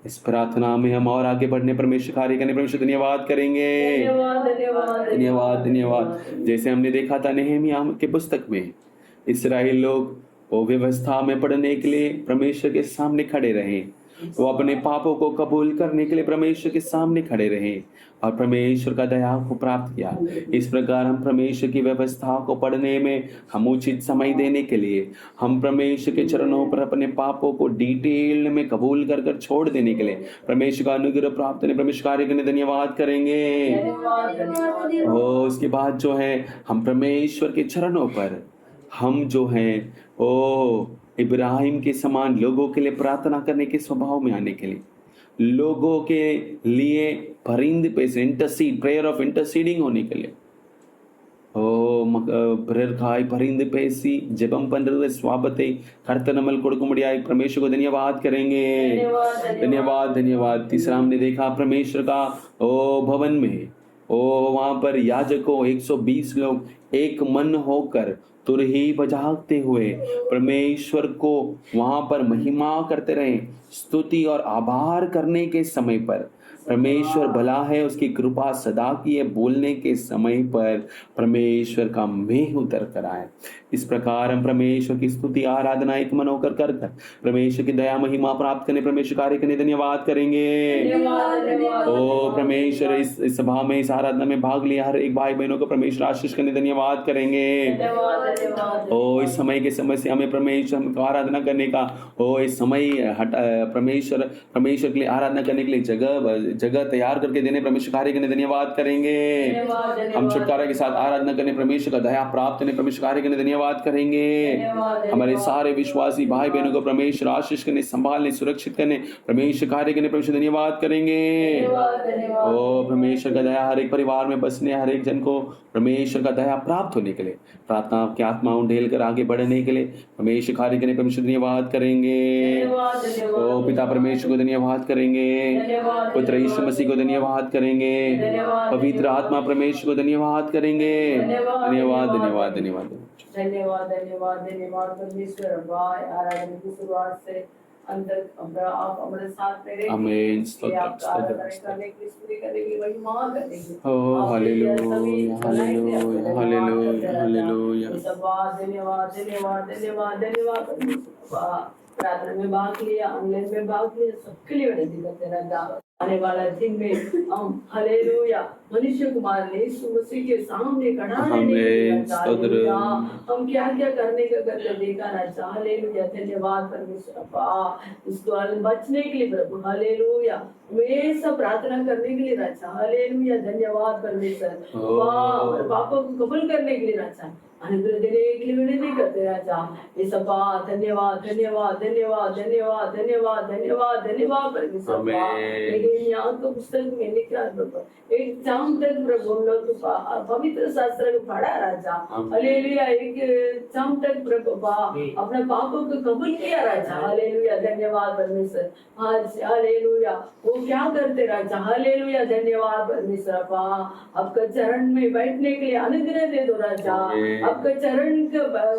इस प्रार्थना में हम और आगे बढ़ने परमेश्वर कार्य करने परमेश्वर धन्यवाद करेंगे। धन्यवाद धन्यवाद। जैसे हमने देखा था नहमीया के पुस्तक में, इस्राएल लोग वो व्यवस्था में पढ़ने के लिए परमेश्वर के सामने खड़े रहे, वो अपने पापों को कबूल करने के लिए परमेश्वर के सामने खड़े रहे और परमेश्वर का दया को प्राप्त किया। इस प्रकार हम परमेश्वर की व्यवस्था को पढ़ने में हम उचित समय देने के लिए, हम परमेश्वर के चरणों पर अपने पापों को डिटेल में कबूल कर छोड़ देने के लिए परमेश्वर का अनुग्रह प्राप्त करने परमेश्वर कार्य करने धन्यवाद करेंगे। और उसके बाद जो है हम परमेश्वर के चरणों पर हम जो है ओ इब्राहिम के समान लोगों के लिए प्रार्थना करने के स्वभाव में आने के लिए, लोगों के लिए परिंद पे इंटरसीड, प्रेयर ऑफ इंटरसीडिंग होने के लिए, பிறர்காய் பரிந்து பேசி ஜெபம் பண்றது சுவாபத்தை கர்த்தர் நம்மளுக்கு கொடுக்கும்படியாய் परमेश्वर को धन्यवाद करेंगे। धन्यवाद धन्यवाद। तीसरा हमने देखा परमेश्वर का ओ भवन में वहां पर याजकों 120 लोग एक मन होकर तुरही बजाते हुए परमेश्वर को वहां पर महिमा करते रहे। स्तुति और आभार करने के समय पर परमेश्वर भला है, उसकी कृपा सदा की है, बोलने के समय पर परमेश्वर का मेघ उतर कर आए। इस प्रकार हम परमेश्वर की स्तुति आराधना एक मन होकर कर परमेश्वर की दया महिमा प्राप्त करने, परमेश्वर कार्य करने धन्यवाद करेंगे। ओ परमेश्वर, इस सभा में, इस आराधना में भाग लिया हर एक भाई बहनों को परमेश्वर आशीष करने धन्यवाद करेंगे। ओ इस समय के समय से हमें परमेश्वर हमको आराधना करने का इस समय परमेश्वर के लिए आराधना करने के लिए जगह तैयार करके देने, परमेश्वर कार्य करने धन्यवाद करेंगे। हम छुटकारा के साथ आराधना करने, परमेश्वर का दया प्राप्त करने, परमेश्वर कार्य करने धन्यवाद करेंगे। हमारे सारे विश्वासी भाई बहनों को परमेश्वर आशीष करने, संभालने, सुरक्षित करने, परमेश्वर कार्य करने परमेश्वर धन्यवाद करेंगे। ओ परमेश्वर का दया हर एक परिवार में बसने, हर एक जन को परमेश्वर का दया प्राप्त होने के लिए, प्रार्थना की आत्मा उंडेल कर आगे बढ़ने के लिए परमेश्वर कार्य करने परमेश्वर धन्यवाद करेंगे। ओ पिता परमेश्वर को धन्यवाद करेंगे, पुत्र यीशु मसीह को धन्यवाद करेंगे, पवित्र आत्मा परमेश्वर को धन्यवाद करेंगे। धन्यवाद धन्यवाद धन्यवाद धन्यवाद धन्यवाद धन्यवाद परमेश्वर। आराधना की शुरुआत से अंदर आप हमारे साथ मेरे आमीन। करने की स्तुति करने की महिमा करने की ओ हालेलुया हालेलुया हालेलुया हालेलुया। धन्यवाद धन्यवाद धन्यवाद धन्यवाद परमेश्वर। प्रार्थना में भाग लिया, ऑनलाइन में भाग लिया, सबके लिए विनती करते रहता। आने वाला दिन में हम हालेलुया मनुष्य कुमार ने यीशु मसीह के सामने खड़ा रहने का हम क्या क्या करने का करके देखा राजा। हालेलुया धन्यवाद परमेश्वर अप्पा, इस द्वार में बचने के लिए प्रभु। हालेलुया हमेशा प्रार्थना करने के लिए राजा। हालेलुया धन्यवाद परमेश्वर अप्पा, पापों को कबूल करने के लिए राजा, अनुग्रह देने के लिए विनती करते राजा। इस अप्पा धन्यवाद धन्यवाद धन्यवाद धन्यवाद धन्यवाद धन्यवाद धन्यवाद परमेश्वर अप्पा। लेकिन यहाँ तो पुस्तक में लिखा प्रभु, एक शाम तक प्रभु हम लोग पवित्र शास्त्र को पढ़ा राजा। हालेलुया एक शाम तक प्रभु अपने पापों को कबूल किया राजा। हालेलुया धन्यवाद परमेश्वर। आज हालेलुया वो क्या करते राजा। हालेलुया धन्यवाद परमेश्वर अप्पा, आपका चरण में बैठने के लिए अनुग्रह दे दो राजा। आपका चरण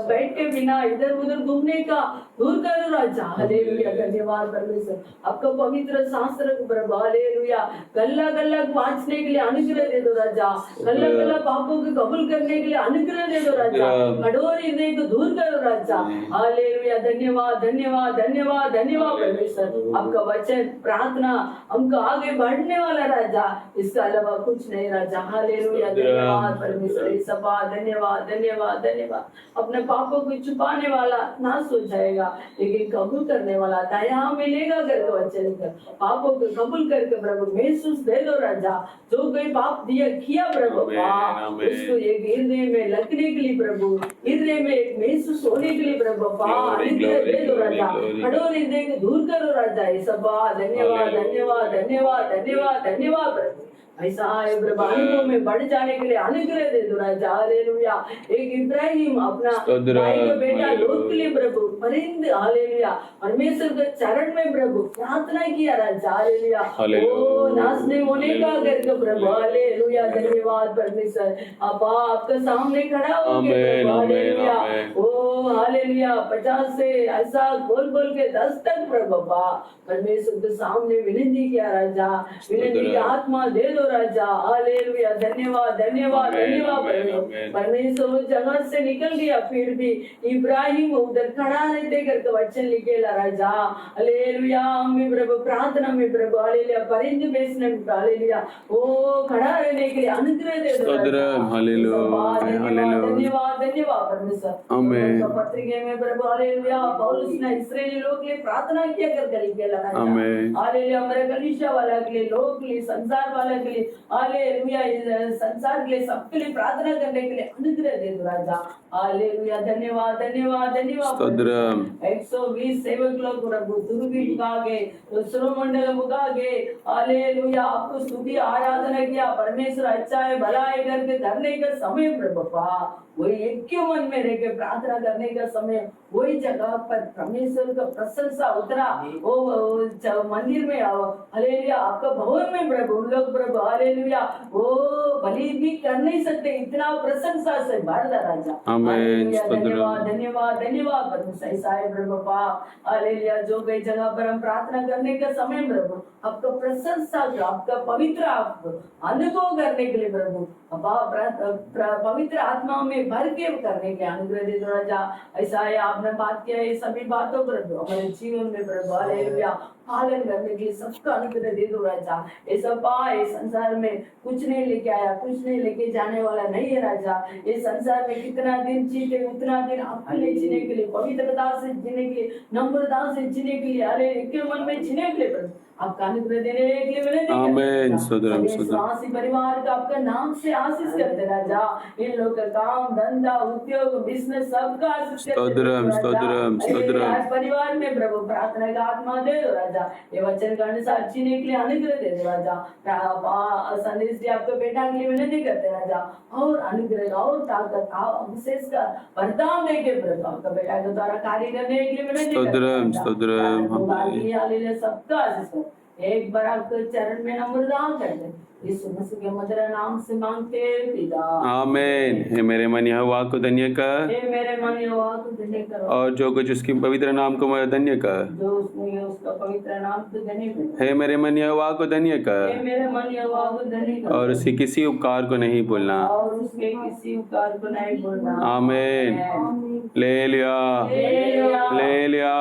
बैठ के बिना इधर उधर घूमने का दूर करो राजा। हालेलुया धन्यवाद परमेश्वर। आपका पवित्र शास्त्र को प्रभु हालेलुया गल्ला गल्ला वांचने के लिए अनुग्रह दे दो राजा। गल्ला गल्ला पापों को कबूल करने के लिए अनुग्रह दे दो राजा। कठोर हृदय को दूर करो राजा। हालेलुया धन्यवाद धन्यवाद धन्यवाद धन्यवाद परमेश्वर। आपका वचन प्रार्थना हमको आगे बढ़ने वाला राजा, इसके अलावा कुछ नहीं राजा। हालेलुया धन्यवाद परमेश्वर। सभा धन्यवाद धन्यवाद धन्यवाद। अपने पापों को छुपाने वाला नाश हो जाएगा, लेकिन कबूल करने वाला दया मिलेगा करके वचन कर। पापों को कबूल करके प्रभु महसूस दे दो राजा। जो कोई पाप दिया किया प्रभु उसको एक हृदय में लगने के लिए प्रभु, हृदय में एक महसूस होने के लिए प्रभु दे दो राजा। कठोर हृदय को दूर करो राजा। ये सब धन्यवाद धन्यवाद धन्यवाद धन्यवाद धन्यवाद प्रभु। ऐसा है प्रभु अनुभव में बढ़ जाने के लिए अनुग्रह दे दो राजा। हालेलुया एक इब्राहिम अपना भाई का बेटा लोट के लिए प्रभु परिंद हालेलुया परमेश्वर के चरण में प्रभु प्रार्थना किया राजा। हालेलुया ओ नाश नहीं होने का करके प्रभु। हालेलुया धन्यवाद परमेश्वर। अब्बा आपके सामने खड़ा हो गए प्रभु। हालेलुया ओ हालेलुया 50 से ऐसा बोल बोल के 10 तक प्रभु परमेश्वर के सामने विनती किया राजा। विनती की आत्मा दे दो राजा। हालेलुया धन्यवाद धन्यवाद धन्यवाद परमेश्वर उस जगह से निकल गया, फिर भी इब्राहिम उधर खड़ा रहते करके वचन लिखेला राजा। हालेलुया हमें प्रभु प्रार्थना में प्रभु हालेलुया परिंद बेचने में हालेलुया वो खड़ा रहने के लिए अनुग्रह दे दो राजा। हालेलुया धन्यवाद धन्यवाद परमेश्वर। आमीन। पत्रिका में प्रभु हालेलुया पौलुस ने इस्राएली लोग के लिए प्रार्थना किया करके लिखेला राजा। हालेलुया हमारे कलीसिया वाला के लिए, लोग के लिए, संसार वाला के लिए हालेलुया संसार के लिए, सबके लिए प्रार्थना करने के लिए अनुग्रह दे दो राजा। हालेलुया धन्यवाद धन्यवाद धन्यवाद। 120 सेवक लोग प्रभु दुर्गी मुगागे सुरमंडल मुगागे हालेलुया आपको स्तुति आराधना किया। परमेश्वर अच्छा है भला है करके करने का समय प्रभु वही एक मन में रह के प्रार्थना करने का समय, वही जगह पर परमेश्वर का प्रशंसा उतरा वो मंदिर में हालेलुया आपका भवन में प्रभु लोग प्रभु हालेलुया। वो बलि भी कर नहीं सकते, इतना प्रशंसा से भर दा राजा। आमीन। हालेलुया। स्तोत्र। धन्यवाद धन्यवाद धन्यवाद प्रभु, सही साहेब प्रभु बाबा। हालेलुया। जो कई जगह पर हम प्रार्थना करने का समय प्रभु आपका प्रशंसा का, आपका पवित्र आप अनुभव करने के लिए प्रभु पवित्र आत्मा में भर के करने के अनुग्रह दे दो राजा। ऐसा है आपने बात किया, ये सभी बातों प्रभु हमारे जीवन में प्रभु हालेलुया पालन करने के लिए सबका अनुग्रह दे दो राजा। ये सब इस संसार में कुछ नहीं लेके आया, कुछ नहीं लेके जाने वाला नहीं है राजा। ये संसार में कितना दिन जीते उतना दिन आपके लिए जीने के लिए, पवित्रता से जीने के लिए, नम्रता से जीने के लिए, अरे के मन में जीने के लिए प्रभु आपका अनुग्रह देने के लिए विनती आमीन। करते हैं। विश्वासी परिवार का आपका नाम से आशीष करते राजा। इन लोग का काम धंधा उद्योग बिजनेस सबका आशीष करते स्तोत्रम, स्तोत्रम, स्तोत्रम। आज परिवार में प्रभु प्रार्थना का आत्मा दे दो राजा। ये वचन के अनुसार जीने के लिए अनुग्रह दे दो राजा। संदेश जी आपको बेटा के लिए विनती करते राजा, और अनुग्रह और ताकत विशेष का वरदान दे के प्रभु आपका बेटा के द्वारा कार्य करने के लिए विनती स्तोत्रम, स्तोत्रम। हालेलुया। सबका आशीष एक बार आपके चरण में नम्रता करते यीशु मसीह के मधुर नाम से मांगते पिता, आमीन। हे मेरे मन यहोवा को धन्य कर, हे मेरे मन यहोवा को धन्य करो, और जो कुछ उसकी पवित्र नाम को धन्य कर। जो उसने उसका पवित्र नाम को धन्य करो। हे मेरे मन यहोवा को धन्य हे कर, मेरे मन यहोवा को धन्य करो, और उसकी किसी उपकार को नहीं भूलना। और उसके किसी उपकार को नहीं भूलना। आमीन। ले लिया, ले लिया, ले लिया।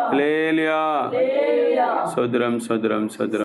हालेलुया। सदरम सदरम सदरम।